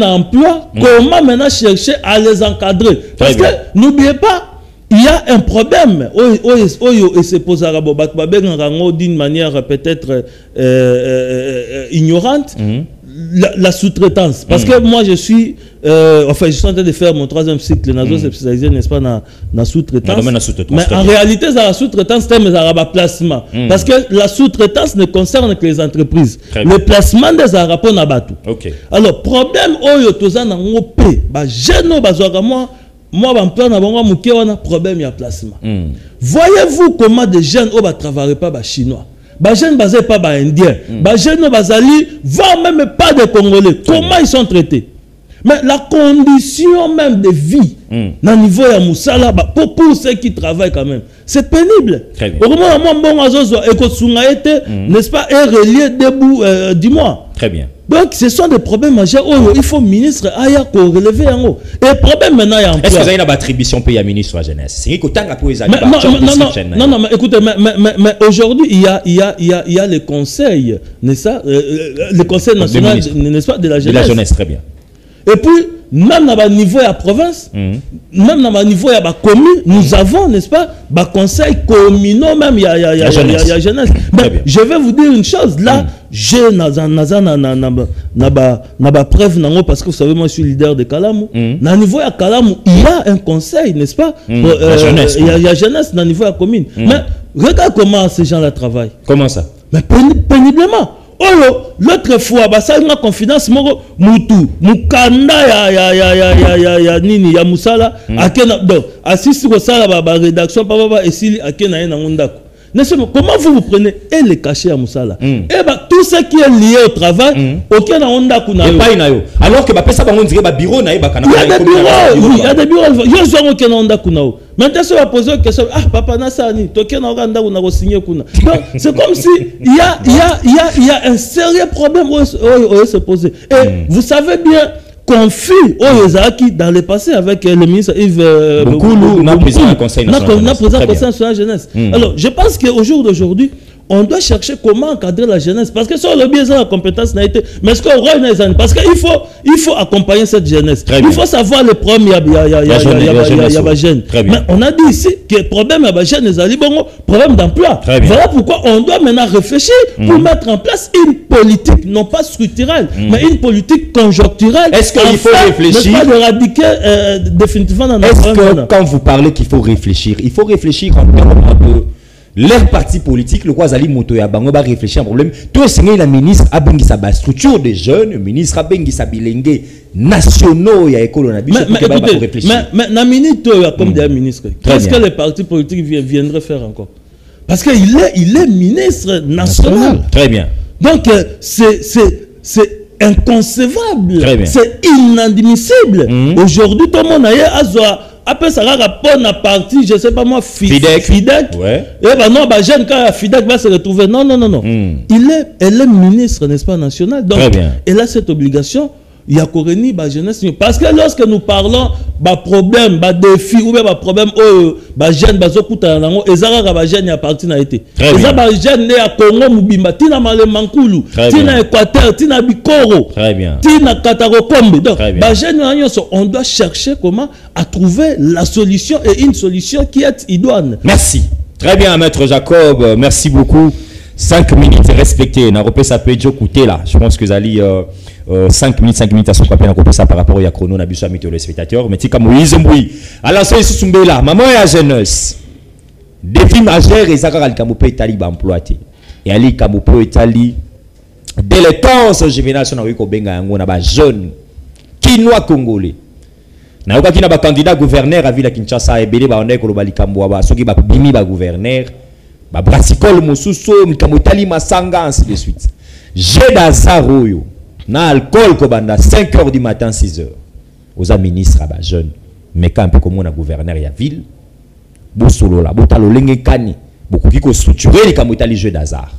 emploi, comment maintenant chercher à les encadrer? Parce que n'oubliez pas, il y a un problème. Et se pose d'une manière peut-être ignorante. la sous-traitance. Parce que moi, je suis en train de faire mon 3e cycle, spécialisé, n'est-ce pas, dans la sous-traitance. Mais en réalité, la sous-traitance, c'est un placement. Parce que la sous-traitance ne concerne que les entreprises. Le placement des Arabes, on a battu. Alors, problème, moi, problème, il y a placement. Voyez-vous comment des jeunes ne travaillent pas chinois? Les jeunes basés pas indiens, les jeunes basali, voire même pas des Congolais. Comment ils sont traités? Mais la condition même de vie, dans le niveau de Moussala, pour ceux qui travaillent quand même, c'est pénible. Au moment où n'est-ce pas, est relié debout, dis-moi. Très bien. Donc, ce sont des problèmes majeurs. Il faut ministre Aya pour relever en haut. Et le problème maintenant, il y a un Est-ce que vous avez une attribution pour le ministre de la jeunesse? Non, mais écoutez, mais aujourd'hui, il y a les conseils, n'est-ce pas, le conseil national, n'est-ce pas, de la jeunesse. De la jeunesse, très bien. Et puis, même dans le niveau de la province, même dans le niveau de la commune, nous avons, n'est-ce pas, des conseils communaux, même il y a jeunesse. Mais je vais vous dire une chose, là, j'ai na preuve parce que vous savez, moi je suis leader de Kalamou. Dans le niveau de Kalamou, il y a un conseil, n'est-ce pas? Il y a jeunesse dans le niveau de la commune. Mais regarde comment ces gens-là travaillent. Comment ça? Mais péniblement. L'autre fois, ça une confidence, Moutou, Mukanda, ya Nini, ya Moussala, donc, assiste au ça, la rédaction, papa, et si, Akena, na Ondako. Comment vous prenez et les cachets à Moussala? Tout ce qui est lié au travail, aucun Ondako n'a pas. Alors que ça va dire bureau, il y a des bureaux, il y a aucun Ondako n'a. Maintenant, si on va poser une question, ah, papa Nassani, token Oranda, on a signé. C'est comme si il y a un sérieux problème où se poser. Et vous savez bien, conflit dans le passé avec le ministre Yves Boukoulou, président du Conseil national de la jeunesse. Alors, je pense qu'au jour d'aujourd'hui, on doit chercher comment encadrer la jeunesse. Parce que sur le biais de la compétence n'a été. Mais ce qu'on voit, parce qu'il faut accompagner cette jeunesse. Il faut savoir le problème, il y a jeune. Mais on a dit ici que le problème, il y a jeune, problème d'emploi. Voilà pourquoi on doit maintenant réfléchir pour mettre en place une politique, non pas structurelle, mais une politique conjoncturelle. Est-ce qu'il faut réfléchir? Pas d'éradiquer définitivement dans notre problème. Est-ce que quand vous parlez qu'il faut réfléchir en termes de leur parti politique, le Kwazali Motoya Bango va réfléchir à un problème. Tout ce que la ministre a bengi sa structure des jeunes, le ministre a bengi sa bilingue nationaux, il y a école na biso pour réfléchir. Mais na minute comme des ministres. Qu'est-ce que les partis politiques viendraient faire encore? Parce qu'il est ministre national. Très bien. Donc c'est inconcevable. C'est inadmissible. Aujourd'hui, tout le monde a après ça rapport à parti, je sais pas moi, Fidek. Ouais. Et ben non, jeune quand Fidek va se retrouver. Non. Elle est ministre, n'est-ce pas, national. Donc, elle a cette obligation. Il y a Koreni, jeunesse. Parce que lorsque nous parlons problème, défi ou bien problème, jeune, jeune, il y a parti n'a été. Les jeune, il y a Congo, Mubimba, Tina Male Mankoulou, Tina Équateur, Tina Bikoro, Tina Katarokombe. Donc, jeune, on doit chercher comment à trouver la solution et une solution qui est idoine. Merci. Très bien, Maître Jacob. Merci beaucoup. 5 minutes respectées. On a repris ça peut écouter là. Je pense que vous allez 5 minutes à son papier. On a repris ça par rapport à chrono. On a vu ça avec les spectateurs. Mais tika Moïse Mboui. Alors ça c'est Sumbe là. Maman et la jeunesse. Défi majeur et Zara Alkamoupe Itali ba employé. Et Ali Kamoupe Itali. Délétance génération na wiko benga yango na ba jeune. Kinois congolais. Na yoka kina ba candidat gouverneur à Ville Kinshasa ebele ba onde ko lo balikambo ba soki ba bimi ba gouverneur. Brassicole Moussousou, Mikamotali Masanga, ainsi de suite. J'ai d'azaro yo. Na alcool kobanda 5 h du matin, 6 h. Aux ministres à jeunes. Mais quand un peu comme on a gouverneur ya ville, Bosolo la, Botalo Lenge Kani, beaucoup qui ko structuré les kamotali jeu d'hazard.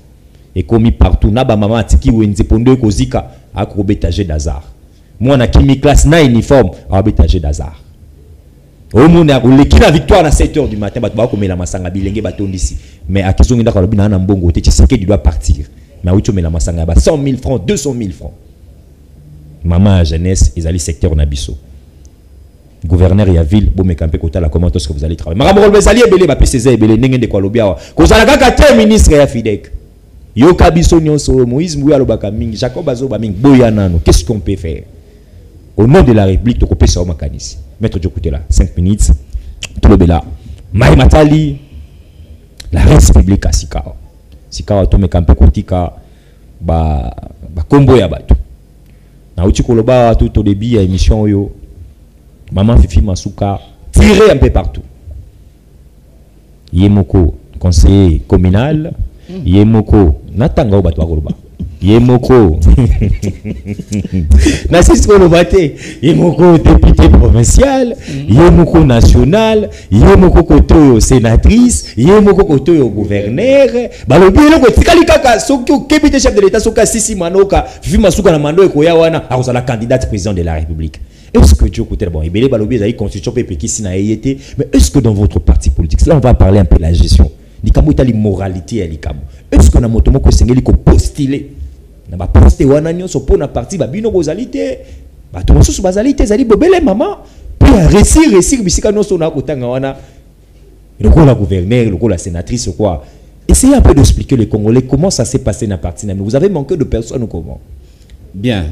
Et commis partout, na ba maman tiki ou nzepondo kozika, akrobeta jeu d'hazard. Moi na kimi classe na uniforme, akrobeta jeu d'hazard. Au monde a roulé qui la victoire à 7 h du matin, bah comme la masanga bilenge baton d'ici. Mais à question d'akala bina na mbongo, tu sais que tu dois partir. Mais où tu mets la masanga ba 100 000 francs, 200 000 francs. Maman jeunesse, ils allaient secteur nabiso. Gouverneur ya ville, bon me campé kota la comment est-ce que vous allez travailler. Marabol bezali ebele ba PCZ ebele ndenge de kwa lobiawa. Kozala kaka te ministre ya Fidek. Yo kabiso nyonso Moïse Mbouya lobaka mingi Jacob azoba mingi boya nano. Qu'est-ce qu'on peut faire? Au nom de la République, tu peux faire makanisi. Maître Djokoute là, 5 minutes. Tout le bela. Maï Matali, la reste publique à Sikao. Sikao to me kampe kotika ba kombo ya bato. Na uti koloba tout au début à émission yo. Maman Fifi Masuka tiré un peu partout. Yemoko conseiller communal, Yemoko natanga o bato bakoloba. Yemoko Nassis Kolobate, Yemoko député provincial, Yemoko national, Yemoko koto sénatrice, Yemoko koto gouverneur, balobi loko tikali kaka soki kebite chef de l'état soka sisi manoka, Fifi Masuka na mando ekoya wana akosala candidate président de la République. Est-ce que Dieu côté bon, Ibele balobi ezali constitution pe pekisi na yete, mais est-ce que dans votre parti politique, là on va parler un peu de la gestion. Likamo itali moralité ya likamo. Est-ce que na motomo ko sengeli ko postuler na ba poste wana nyonso po na parti ba bino bozalité ba to mosusu bazalité zali bobele maman pour réussir bisika nyonso na kotanga wana le la gouverneur le la sénatrice quoi. Essayez un peu d'expliquer les Congolais comment ça s'est passé dans la partie. Vous avez manqué de personnes ou comment? Bien,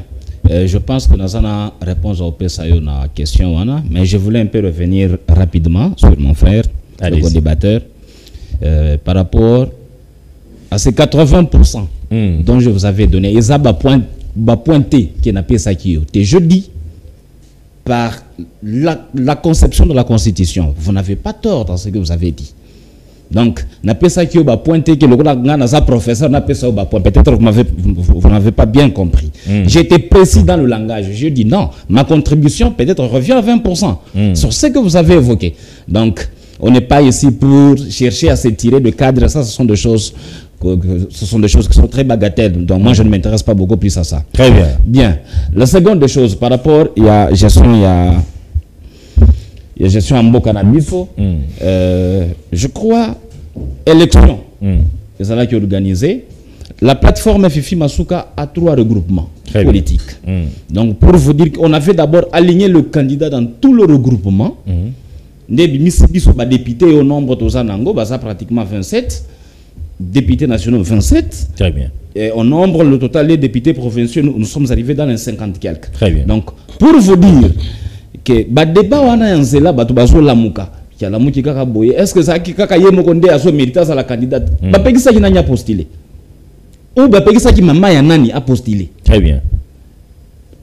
je pense que nous avons réponse au PSAO na question wana, mais je voulais un peu revenir rapidement sur mon frère, le co-débatteur, par rapport à ces 80% dont je vous avais donné. Ils ont pointé qui n'a pas ça qui est. Je dis, par la conception de la Constitution, vous n'avez pas tort dans ce que vous avez dit. Donc, n'a pas ça qui est pointé que le professeur n'a pas ça peut-être vous n'avez pas bien compris. J'étais précis dans le langage. Je dis non, ma contribution peut-être revient à 20% sur ce que vous avez évoqué. Donc, on n'est pas ici pour chercher à se tirer de cadre. Ça, ce sont des choses qui sont très bagatelles. Donc, moi, je ne m'intéresse pas beaucoup plus à ça. Très bien. Bien. La seconde des choses, par rapport, il y a gestion en Mokanabiso. Je crois, élection. C'est ça qui est organisé. La plateforme Fifi Masuka a 3 regroupements politiques. Donc, pour vous dire qu'on avait d'abord aligné le candidat dans tout le regroupement. Députés au nombre de Zanango, pratiquement 27. Députés nationaux 27. Très bien. Et au nombre, le total des députés provinciaux, nous sommes arrivés dans les 50 quelques. Très bien. Donc, pour vous dire que le débat on a un zéla, est-ce que ça qui a mérité à la candidate? Ça qui n'a postulé. Ou ça qui a postulé. Très bien.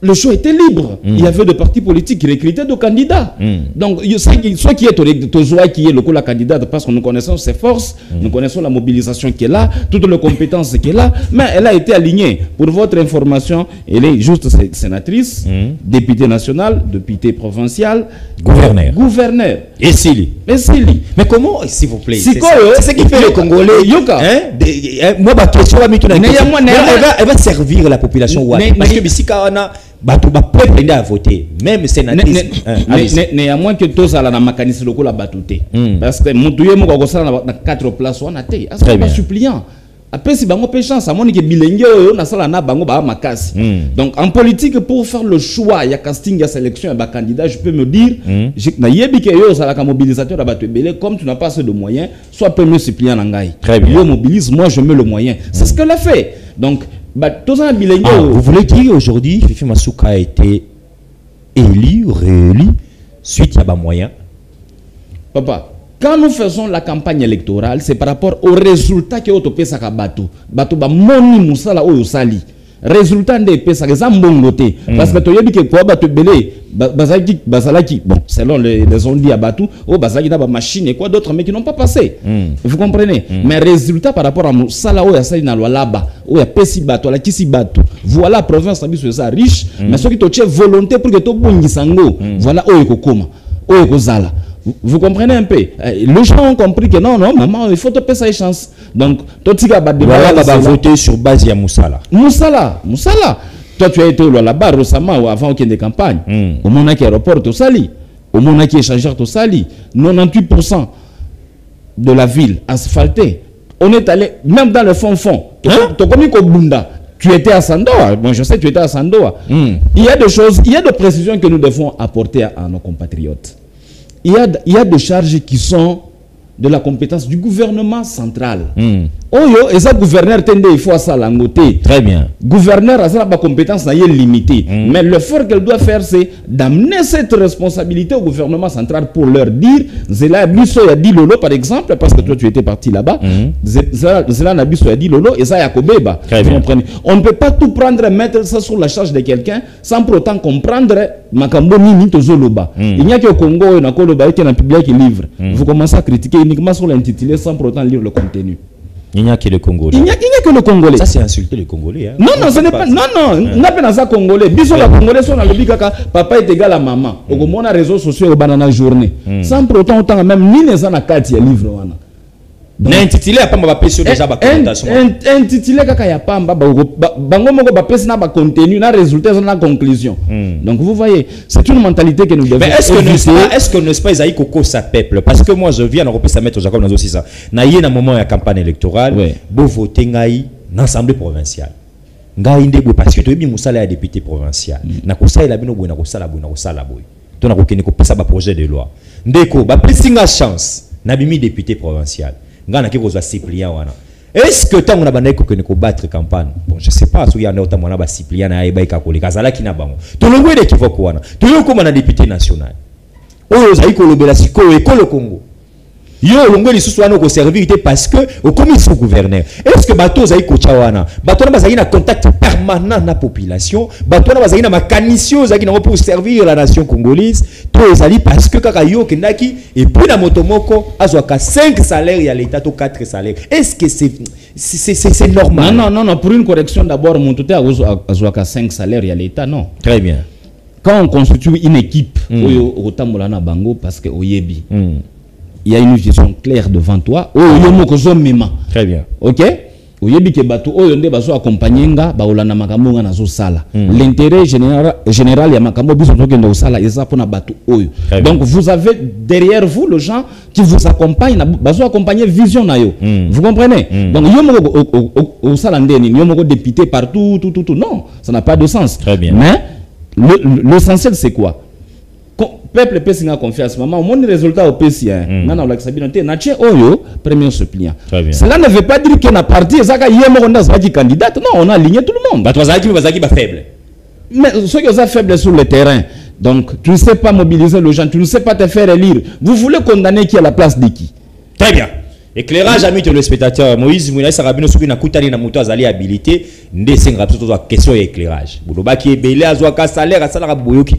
Le choix était libre. Il y avait des partis politiques qui recrutaient des candidats. Donc, soit qui est le candidat, parce que nous connaissons ses forces, nous connaissons la mobilisation qui est là, toutes les compétences qui est là, mais elle a été alignée. Pour votre information, elle est juste sénatrice, députée nationale, députée provinciale, gouverneur. Et Sili. Mais comment, s'il vous plaît? C'est ce qui fait le Congolais. Moi, ma question, elle va servir la population. Parce que ici, peuple à voter, même sénatrice. Néanmoins que tous à la makanisi loko la batute. Parce que mon tuyé mon na 4 places on a été. C'est pas suppliant. Après si bango pe chance, amoni que bilenge na sala na bango ba makasi. Donc en politique pour faire le choix, il y a casting, il y a sélection, il y a candidat, je peux me dire, na yebi que yo sala ka mobilisateur ba belé comme tu n'as pas assez de moyens, soit premier suppliant nangai. Très bien. Yo mobilise, moi je mets le moyen. C'est ce qu'elle a fait. Donc vous voulez dire aujourd'hui Fifi Masuka a été réélu suite à moyen? Papa, quand nous faisons la campagne électorale, c'est par rapport au résultat que vous avez à Batou. Batou ba moni musala o sali. Résultat de pesa zambongote parce que tu as dit que quoi Batou belé bazalaki bon selon les on dit à Batou oh bazalaki na ba machine et quoi d'autres mais qui n'ont pas passé. Vous comprenez? Mais résultat par rapport à musala o ya sali na laba o ya pesi Batou la kisi Batou. Voilà province na ça riche mais ceux qui te volonté pour que to bongisango voilà o ekokoma o ekozala. Vous comprenez un peu? Les gens ont compris que non, maman, il faut te payer sa chance. Donc, toi, tu vas voter sur base de Moussala. Toi, tu as été là-bas récemment ou avant qu'il y ait des campagnes. Au moment qui aéroport, tu sali. Au moment qui échangeur, tu sali. 98% de la ville asphaltée. On est allé, même dans le fond. Tu as commis comme Bunda. Tu étais à Sandoa. Bon, je sais que tu étais à Sandoa. Il y a des choses, il y a des précisions que nous devons apporter à nos compatriotes. Il y a des charges qui sont de la compétence du gouvernement central. Oyo, et ça, gouverneur tende, il faut ça l'angoté. Très bien. Gouverneur a sa compétence limitée. Mais l'effort qu'elle doit faire, c'est d'amener cette responsabilité au gouvernement central pour leur dire, Zela Bisso a dit Lolo, par exemple, parce que toi tu étais parti là-bas, Zela Nabisso a dit Lolo, et ça Yakobeba. On ne peut pas tout prendre et mettre ça sur la charge de quelqu'un sans pour autant comprendre Makambo Nini Tozoloba. Il n'y a qu'au Congo, il y a un public qui livre. Vous commencez à critiquer uniquement sur l'intitulé sans pour autant lire le contenu. Il n'y a que le Congolais. Il n'y a que le Congolais. Ça, c'est insulter le Congolais. Hein. Non, non, ce n'est pas. Non, non, on n'a pas ça Congolais. Bisous, la Congolais, sont dans le bikaka. Papa est égal à maman. Au moins, les réseaux sociaux, au banana journée. Sans pour autant, même, ni les anakati, il y a livre. N'intitulé à pas ma pêche déjà ma commentation. Intitulé kaka ya pamba bango moko ba pèse na ba contenu na résultat na conclusion. Donc vous voyez, c'est une mentalité que nous devons. Mais est-ce que n'est-ce pas Isaïe Koko sa peuple parce que moi je viens on peut se mettre au Jacob dans aussi ça. Na yé moment ya campagne électorale, bo voter ngai na assemblée provinciale. Ngai ndebo parce que to bi musala ya député provincial. Na ko sa ila bino bo na ko sala bo na ko sala bo. To na ko kene ko pesa ba projet de loi. Ndeko ba plesinga chance na bimi député provincial. Est-ce que tant on a banné qu'on battre campagne? Bon, je sais pas si il y a un autre moyen de supplier na ibaïka kolé kazala qui n'a pas. Tout le monde est équivoque wana. Tout le monde comme un député national. Oh, zaï kolobela siko et kolo Congo. Yo longo li suswana ko servir parce que au commission gouverneur. Est-ce que bato zaï ko chawana? Bato na bazaï na contact permanent na population. Bato na bazaï na makanisio zaï na pour servir la nation congolaise. Tout ezali parce que kaka yo kendaki et puis na motomoko azwaka 5 salaires ya l'état to 4 salaires. Est-ce que c'est normal? Non, non, non, pour une correction d'abord mon tout azwaka 5 salaires ya l'état non. Très bien. Quand on constitue une équipe oyo otambola na bango parce que oyebi. Il y a une vision claire devant toi. Très bien. Ok? L'intérêt général ya makambo biso tokende osala eza pona bato oyo. Donc vous avez derrière vous le gens qui vous accompagnent bazo accompagner vision na yo. Vous comprenez? Donc yo moko osala ndeni yo moko député partout tout non, ça n'a pas de sens. Très bien. Mais l'essentiel c'est quoi? Peuple peut s'y confiance. Maman, mon résultat au PCA. Non, non, la sabinité, nature oyo, premier suppliant. Cela ne veut pas dire que la partie, ça y est, on a dit candidate. Non, on a aligné tout le monde. Bah, toi, ça qui va faible. Mais ceux qui sont faibles sur le terrain, donc tu ne sais pas mobiliser les gens, tu ne sais pas te faire élire. Vous voulez condamner qui à la place de qui? Très bien. Éclairage, amis téléspectateurs. Moïse Mouna Sarabino Soubi na Koutali na Mouto Azali habilité. Ndé rapide question éclairage. Bouloba qui est belé à Zoaka salaire à salaire à Boyoki.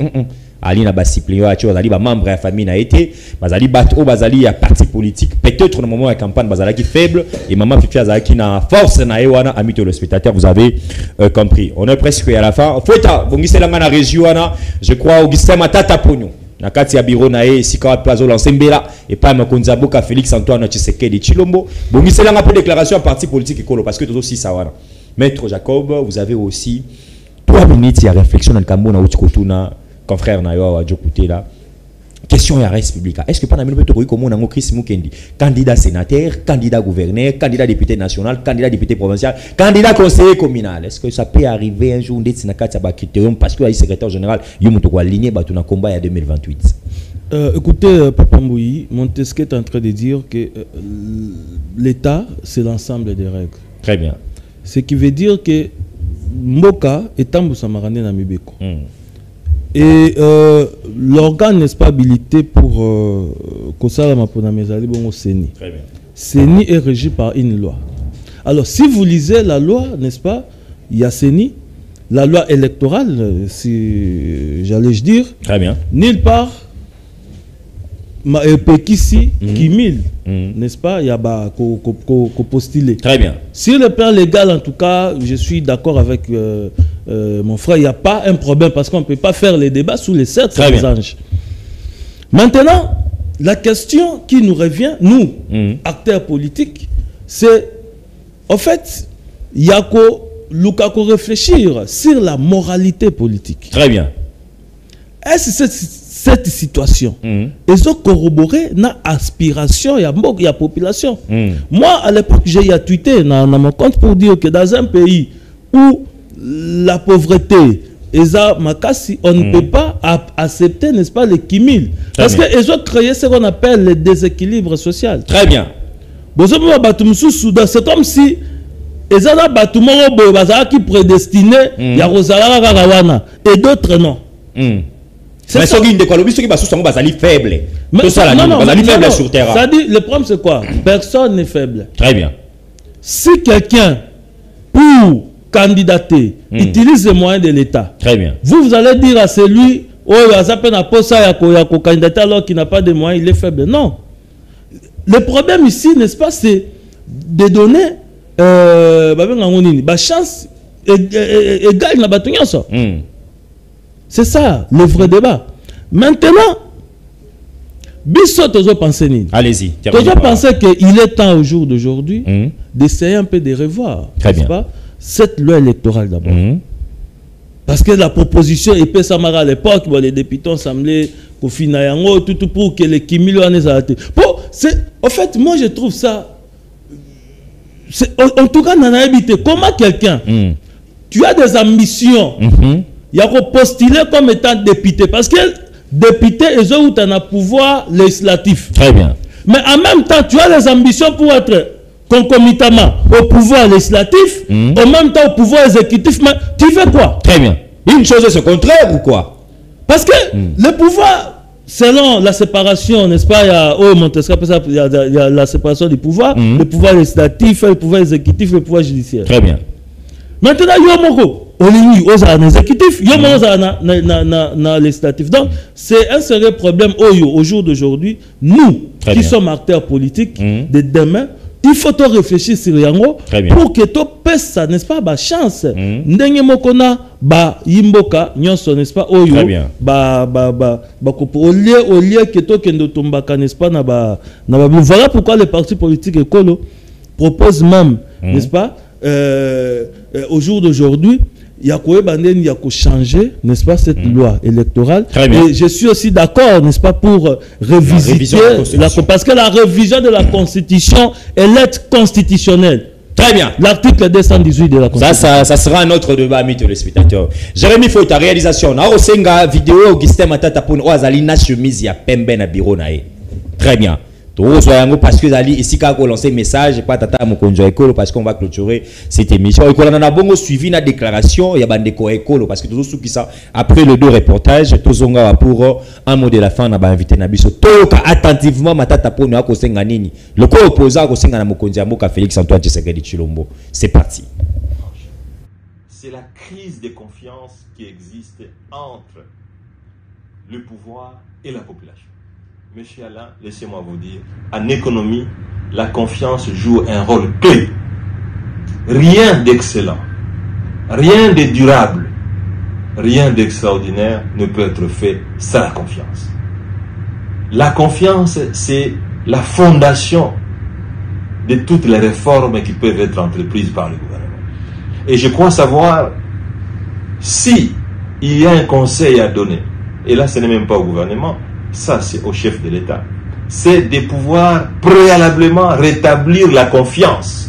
Ali na basiplio a azali ba membre ya famille na été bazali bato bazali ya parti politique peut-être au moment de la campagne bazali qui faible et maman fifi azali qui na force na ewana ami téléspectateurs vous avez compris. On est presque à la fin. Foueta bongisa langa na région wana je crois Augustin Matata Pogno na kati ya bureau na e sika plazo Lansembela et pas Makonza Boka Félix Antoine Tshisekedi Chilombo bongisa langa peu déclaration à parti politique écolo parce que tout aussi ça wana. Maître Jacob vous avez aussi 3 minutes de réflexion dans le Cameroun na Utkotuna confrère na yo adjo côté là question ya res publica est-ce que pendant minute to comme on a Chris Mukendi candidat sénateur candidat gouverneur candidat député national candidat député provincial candidat conseiller communal est-ce que ça peut arriver un jour d'être na kati ba critérium parce que le secrétaire général yo muto ko aligner ba na combat ya 2028 écoutez Papa Mbouyi Montesquieu est en train de dire que l'état c'est l'ensemble des règles. Très bien. Ce qui veut dire que Mboka est Tambusamarane na Mibeko. Et l'organe n'est pas habilité pour Kosala Mapona Mezali Bongo Seni. Très bien. Seni est régi par une loi. Alors, si vous lisez la loi, n'est-ce pas, il y a Seni, la loi électorale, si j'allais dire. Très bien. Nulle part, Pekisi, Kimil, n'est-ce pas, il y a postulé. Très bien. Sur le plan légal, en tout cas, je suis d'accord avec mon frère, il n'y a pas un problème parce qu'on ne peut pas faire les débats sous les 7 anges. Maintenant, la question qui nous revient, nous, acteurs politiques, c'est, en fait, il y a qu'à réfléchir sur la moralité politique. Très bien. Est-ce cette situation ils ont corroboré na aspiration il y a population. Moi à l'époque j'ai tweeté dans mon compte pour dire que dans un pays où la pauvreté Eza Makasi, on ne peut pas accepter, n'est-ce pas, le kimil. Parce qu'ils ont créé ce qu'on appelle le déséquilibre social. Très bien. C'est comme si ils ont un bâtiment qui est prédestiné et d'autres non. Mais ceux qui sont faibles. C'est-à-dire, le problème c'est quoi? Personne n'est faible. Très bien. Si quelqu'un, pour candidater, utilise les moyens de l'État, très bien. Vous allez dire à celui, oh, il a candidater alors qu'il n'a pas de moyens, il est faible. Non. Le problème ici, n'est-ce pas, c'est de donner chance égale à ça. C'est ça, le vrai débat. Maintenant, allez-y. Toujours penser qu'il est temps au jour d'aujourd'hui d'essayer un peu de revoir cette loi électorale d'abord. Parce que la proposition EP Samara à l'époque, les députés ont semblé qu'au final, tout pour que les Kimilo en aient arrêté. En fait, moi je trouve ça. En tout cas, dans habité. Comment quelqu'un, tu as des ambitions, il y a postuler comme étant député. Parce que député, ils ont un pouvoir législatif. Très bien. Mais en même temps, tu as des ambitions pour être concomitamment au pouvoir législatif, en même temps au pouvoir exécutif. Mais tu fais quoi? Très bien. Une chose est ce contraire ou quoi? Parce que le pouvoir, selon la séparation, n'est-ce pas, il y a la séparation du pouvoir, le pouvoir législatif, le pouvoir exécutif, le pouvoir judiciaire. Très bien. Maintenant, il y a un exécutif, il y a un législatif. Donc, c'est un sérieux problème au jour d'aujourd'hui. Nous, qui sommes acteurs politiques de demain, il faut réfléchir sur Yango pour que tu pèses ça, n'est-ce pas, bah chance. N'enye mokona ba yimboka nyonso, n'est-ce pas, oyo ba au lieu que to kendo tombaka, n'est-ce pas, voilà pourquoi les partis politiques écolo proposent même, n'est-ce pas, au jour d'aujourd'hui, il y a changer, n'est-ce pas, cette loi électorale. Et je suis aussi d'accord, n'est-ce pas, pour révisiter parce que la révision de la Constitution est lettre constitutionnelle. Très bien. L'article 218 de la Constitution. Ça sera un autre débat, amis téléspectateurs. Jérémy Foy, ta réalisation. Na osenga vidéo Augustin Matata pour Oazali chemise ya pembe na bureau nae. Très bien. Parce que Zali ici quand on lance un message pas tata mokonjo école parce qu'on va clôturer cette émission et qu'on a bongo suivi la déclaration il y a bandeko école parce que tous ceux qui sont après le deux reportages tous on va pour un mot de la fin on a invité Nabiso toka attentivement matata pour nous ko senga nini le co opposant ko senga na mokonjo mboka Félix Antoine Tshisekedi Tshilombo. C'est parti. C'est la crise de confiance qui existe entre le pouvoir et la population. Monsieur Alain, laissez-moi vous dire, en économie, la confiance joue un rôle clé. Rien d'excellent, rien de durable, rien d'extraordinaire ne peut être fait sans la confiance. La confiance, c'est la fondation de toutes les réformes qui peuvent être entreprises par le gouvernement. Et je crois savoir, si il y a un conseil à donner, et là ce n'est même pas au gouvernement, ça c'est au chef de l'État, c'est de pouvoir préalablement rétablir la confiance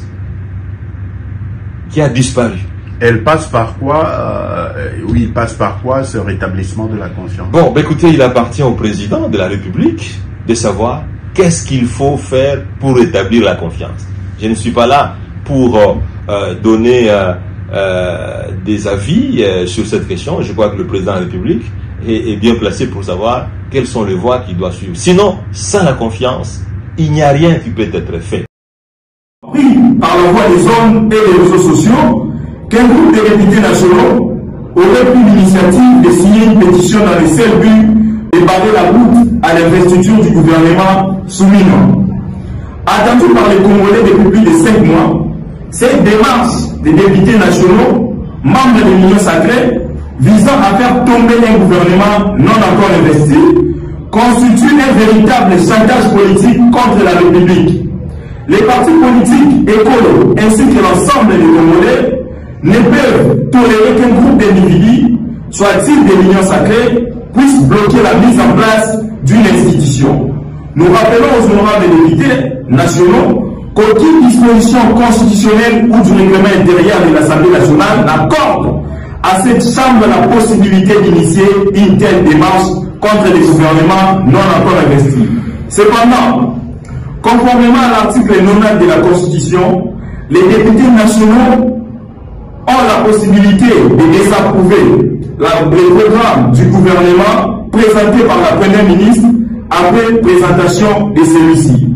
qui a disparu. Elle passe par quoi oui, il passe par quoi ce rétablissement de la confiance? Bon, bah, écoutez, il appartient au président de la République de savoir qu'est-ce qu'il faut faire pour rétablir la confiance. Je ne suis pas là pour donner des avis sur cette question. Je crois que le président de la République est bien placé pour savoir quelles sont les voies qu'il doit suivre. Sinon, sans la confiance, il n'y a rien qui peut être fait. Pris par la voie des hommes et des réseaux sociaux, qu'un groupe de députés nationaux aurait pris l'initiative de signer une pétition dans le seul but de barrer la route à l'investiture du gouvernement Souminon. Attendu par les Congolais depuis plus de 5 mois, cette démarche des députés nationaux, membres de l'Union sacrée, visant à faire tomber un gouvernement non encore investi, constitue un véritable chantage politique contre la République. Les partis politiques écolos ainsi que l'ensemble des Congolais ne peuvent tolérer qu'un groupe d'individus, soit-il de l'Union sacrée, puisse bloquer la mise en place d'une institution. Nous rappelons aux honorables députés nationaux qu'aucune disposition constitutionnelle ou du règlement intérieur de l'Assemblée nationale n'accorde à cette Chambre la possibilité d'initier une telle démarche contre les gouvernements non encore investis. Cependant, conformément à l'article 90 de la Constitution, les députés nationaux ont la possibilité de désapprouver le programme du gouvernement présenté par la Première ministre après présentation de celui-ci.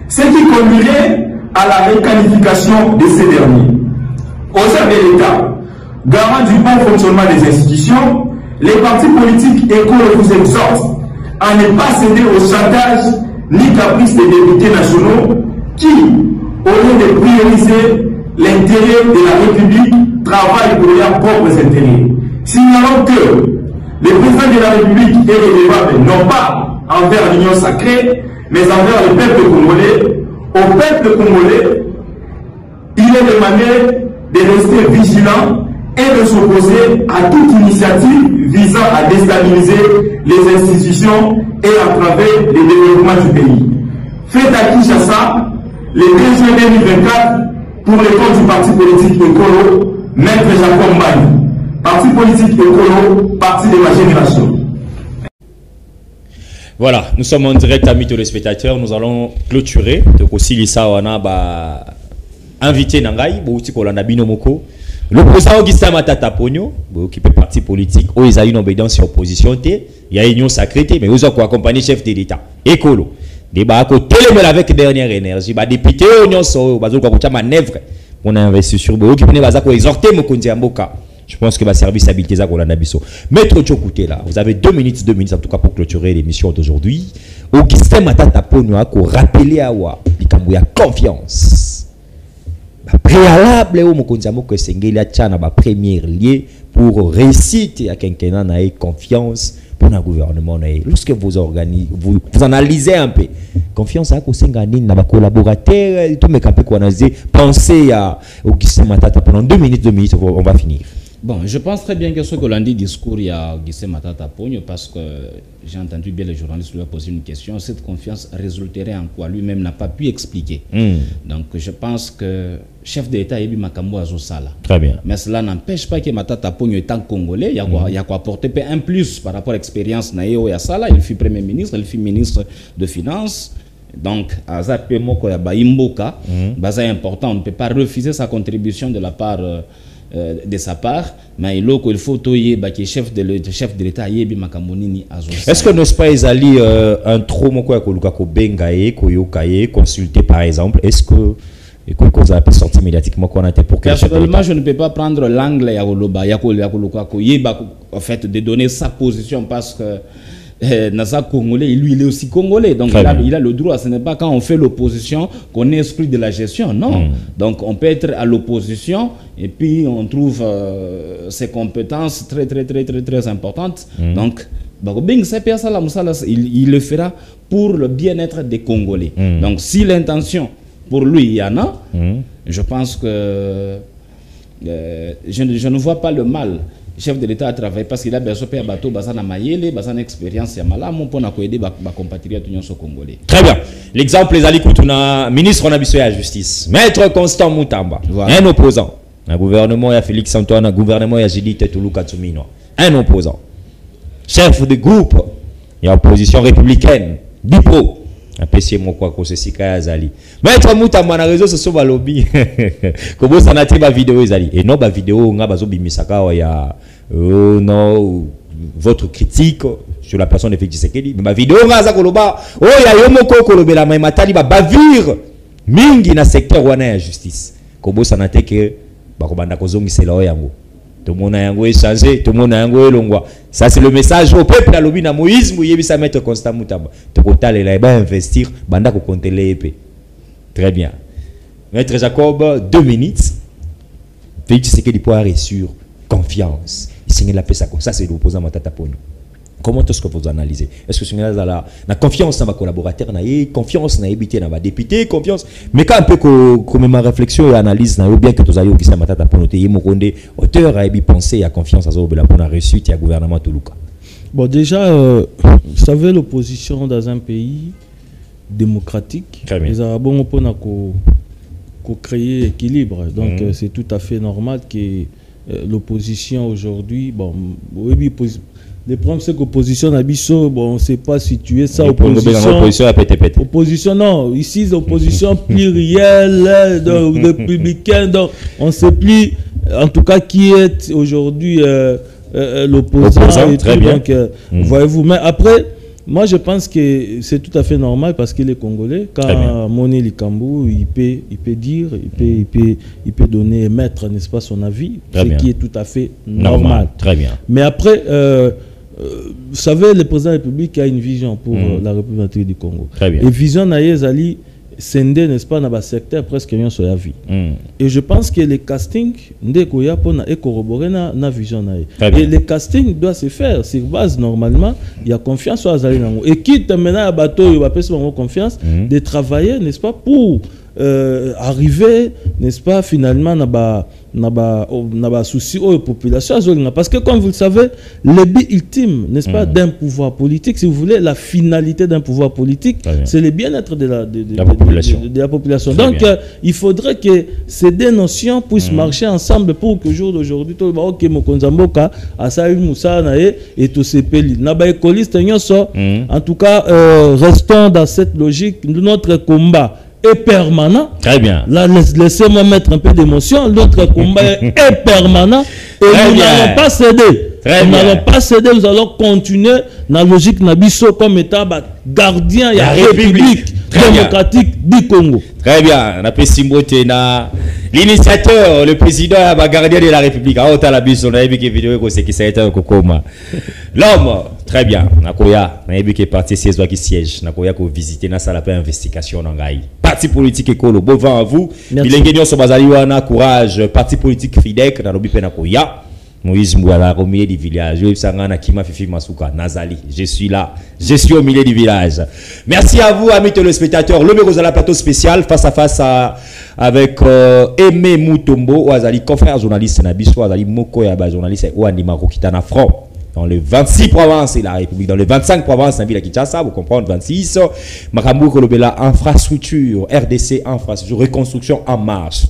Ce qui conduirait à la requalification de ces derniers. Au sein de l'État, garant du bon fonctionnement des institutions, les partis politiques écoles vous exhortent à ne pas céder au chantage ni caprice des députés nationaux qui, au lieu de prioriser l'intérêt de la République, travaillent pour leurs propres intérêts. Signalons que le président de la République est redevable non pas envers l'Union sacrée, mais envers le peuple congolais. Au peuple congolais, il est demandé de rester vigilant et de s'opposer à toute initiative visant à déstabiliser les institutions et entraver le développement du pays. Fait à Kinshasa, le 2 juin 2024, pour le compte du parti politique Écolo, Maître Jacob Mbani. Parti politique Écolo, parti de ma génération. Voilà, nous sommes en direct, amis téléspectateurs. Nous allons clôturer. Donc aussi, Lisa Wana invité Nangai, Bouti Kolanda Binomoko. L'opposant Augustin Matata Pogno, qui fait parti politique, où ils ont une obédience et opposition, il y a une union sacrée, mais ils ont accompagné chef de l'État. Écolo. Débat à côté, mais avec dernière énergie. Député, union, so, bazo kwa manœuvre. On a investi sur Bo, qui venait à exhorter Mokondi Amboka. Je pense que va service habilité ça Kolanda Bisso. Maître Tchokoute là, vous avez 2 minutes en tout cas pour clôturer l'émission d'aujourd'hui. Augustin Matata Pogno a rappelé à Wa, il y a confiance. Préalable au Mokonzamo que Sengeli a tchana ba première lié pour réussite à quelqu'un n'a confiance pour un gouvernement. Lorsque vous organisez, vous analysez un peu confiance à Kosengani na ba collaborateurs tout mes capé qu'on a dit pensez à Augustin Matata pendant 2 minutes on va finir. Bon, je pense très bien que ce que l'on dit discours, il y a Augustin Matata Pogno parce que j'ai entendu bien les journalistes lui poser une question. Cette confiance résulterait en quoi? Lui-même n'a pas pu expliquer. Donc je pense que chef d'État Ebi Makambo Azosala. Très bien. Mais cela n'empêche pas que Matata Pogno étant congolais, il y a quoi apporter un plus par rapport à l'expérience Naïo Yassala. Il fut Premier ministre, il fut ministre de Finances. Donc, Azat Pemoko Yabaimboka, c'est important. On ne peut pas refuser sa contribution de la part de sa part, mais il faut que le chef de l'État Yebi Makamonini Azosala. Est-ce que n'est-ce pas Ezali un trop moko ko bengaye koyokaye consulter par exemple? Est-ce que vous avez sorti médiatiquement qu'on a été pour que personnellement je ne peux pas prendre l'angle en fait de donner sa position parce que Naza Congolais, lui il est aussi Congolais, donc il a le droit. Ce n'est pas quand on fait l'opposition qu'on est exclu de la gestion, non. Donc on peut être à l'opposition et puis on trouve ses compétences très importantes. Donc il le fera pour le bien-être des Congolais. Donc si l'intention pour lui il y en a, je pense que je ne vois pas le mal. Chef de l'État a travaillé parce qu'il a besoin de bateau, basana mayele, basana expérience ya malamu pour na aider ba compatriotes nyonso congolais. Très bien. L'exemple les ali kutuna ministre on a biso ya justice. Maître Constant Mutamba, voilà. Un opposant. Un gouvernement ya Félix Antoine, un gouvernement ya Judith Tuluka Tsumino. Un opposant. Chef de groupe, il y a opposition républicaine, Bipro. Un PC mon quoi que c'est Azali. Maître Mutamba na réseau sociaux ba lobby. Comment ça n'a pas vidéo Azali et non ba vidéo nga bazo bimisaka ya non votre critique sur la personne de Félix Tshisekedi mais ma vidéo nga za koloba oh ya yo moko kolobela mai matali ba bavire mingi na secteur wana ya justice. Comment ça n'a été que ba kobanda kozongisela o yango. Tout le monde a yango changé, tout le monde a yango elongwa. Ça c'est le message au peuple à lobby na Moïse Mouyebi sa Maître Constant Mutamba. To total il va investir banda ko compter les épées. Très bien. Maître Jacob 2 minutes. Félix Tshisekedi pouvoir sur confiance. Il signe la paix ça c'est l'opposant Matata Pogno. Comment est-ce que vous analysez? Est-ce que c'est la confiance dans ma collaborateur, confiance dans les dans député, confiance. Mais quand un peu comme ma réflexion et analyse, bien que tu as eu qui Matata Pogno, auteur a pensé à confiance à Zobela pour la réussite et à gouvernement Tuluka. Bon déjà, vous savez l'opposition dans un pays démocratique, les Arabes ont créer équilibre. Donc c'est tout à fait normal que l'opposition aujourd'hui, bon, oui, le problème c'est que l'opposition Nabiso, bon, on ne sait pas situer ça. Opposition, non, ici l'opposition plurielle, républicaine, donc on ne sait plus en tout cas qui est aujourd'hui l'opposant. Très bien. Donc, voyez-vous, mais après, moi je pense que c'est tout à fait normal parce qu'il est congolais. Quand Moné Likambu, il peut dire, il peut donner, émettre, n'est-ce pas, son avis, ce qui est tout à fait normal. Très bien. Mais après, vous savez, le président de la République a une vision pour la République du Congo. Très bien. Et vision Naïezali, Sende, n'est-ce pas, dans le secteur presque rien sur la vie. Et je pense que le casting, est corroboré dans la vision. Et le casting doit se faire sur base, normalement, il y a confiance sur Azali Nango. Et quitte maintenant à bateau, il va passer confiance de travailler, n'est-ce pas, pour arriver, n'est-ce pas, finalement, n'a souci aux populations. Parce que, comme vous le savez, le but ultime, n'est-ce pas, d'un pouvoir politique, si vous voulez, la finalité d'un pouvoir politique, c'est le bien-être de la population. Donc, il faudrait que ces deux notions puissent marcher ensemble pour que, jour d'aujourd'hui, tout le monde, ok, Mokonzamboka, Asaï Moussa, et tout ces pays. En tout cas, restons dans cette logique. Notre combat est permanent. Très bien. Là, laissez-moi mettre un peu d'émotion. Notre combat est permanent et nous n'allons pas céder. Nous n'allons pas céder, nous allons continuer dans la logique Nabiso comme état gardien de la République démocratique du Congo. Très bien. On a pu Simbote na l'initiateur, le président gardien de la République. Ah, on a vu son vidéo qui s'est été Kokoma. L'homme, très bien. Nakoya, on a vu qu'il est parti siège qui siège. Nakoya ko visiter na salle de investigation dans Gaï. Parti politique écolo. Bon vent à vous. Bilengenion so bazali wana courage. Parti politique FIDEC na lobi pe Nakoya. Moïse Mbouala au milieu du village. Je suis là. Je suis au milieu du village. Merci à vous, amis téléspectateurs. Le numéro de la plateau spécial face à face avec Aimé Mutombo, Ouazali, confrère journaliste Nabiso, Ouazali Moko Yaba, journaliste Ouandima Rokitana Front. Dans les 26 provinces et la République, dans les 25 provinces, la ville de Kinshasa, vous comprenez, 26. Makambu Kolobela, infrastructure, RDC, infrastructure, reconstruction en marche.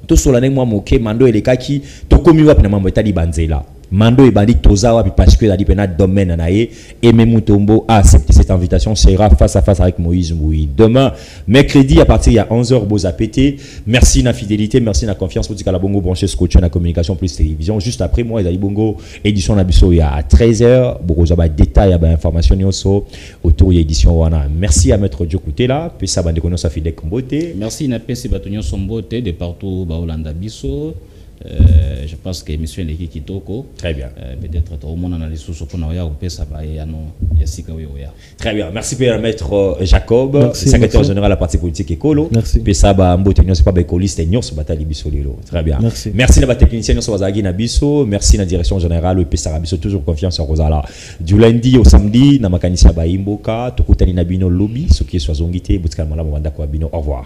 Tout sur l'année, moi, moké, Mando et les kaki, tout comme moi, finalement, moi, t'as banzela. Mando et Bandik Tozawa, parce que la dipénate domaine anaye, et Mutombo a accepté cette invitation, sera face à face avec Moïse Moui. Demain, mercredi, à partir de 11h, beaux à péter. Merci na fidélité, merci na confiance pour dire qu'à la bongo branché scotché na communication plus télévision. Juste après moi, il y a bongo édition Nabiso, il y a 13h, beaucoup de détails, information autour de l'édition wana. Merci à Maître Dieu Kouté là, puis ça va déconner sa fidèle comboté. Merci na PC Batonio Sombote de partout Baolanda Biso. Je pense que M. Ndeki Kitoko. Très bien. Peut-être tout le monde a les sources pour nous. Très bien. Merci pour Maître Jacob, secrétaire général de la partie politique écolo. Merci. Puis ça, c'est pas écoliste, c'est Batali Bissolilo. Très bien. Merci. Merci à la technicien, Nabiso. Merci à la direction générale, le PSA Rabiso, toujours confiance en Rosala. Du lundi au samedi, na makanisi Baimboka, Tokutani Nabino Lobby, ce qui est sur Zongité, Boutkalmala Mwanda Kwabino. Au revoir.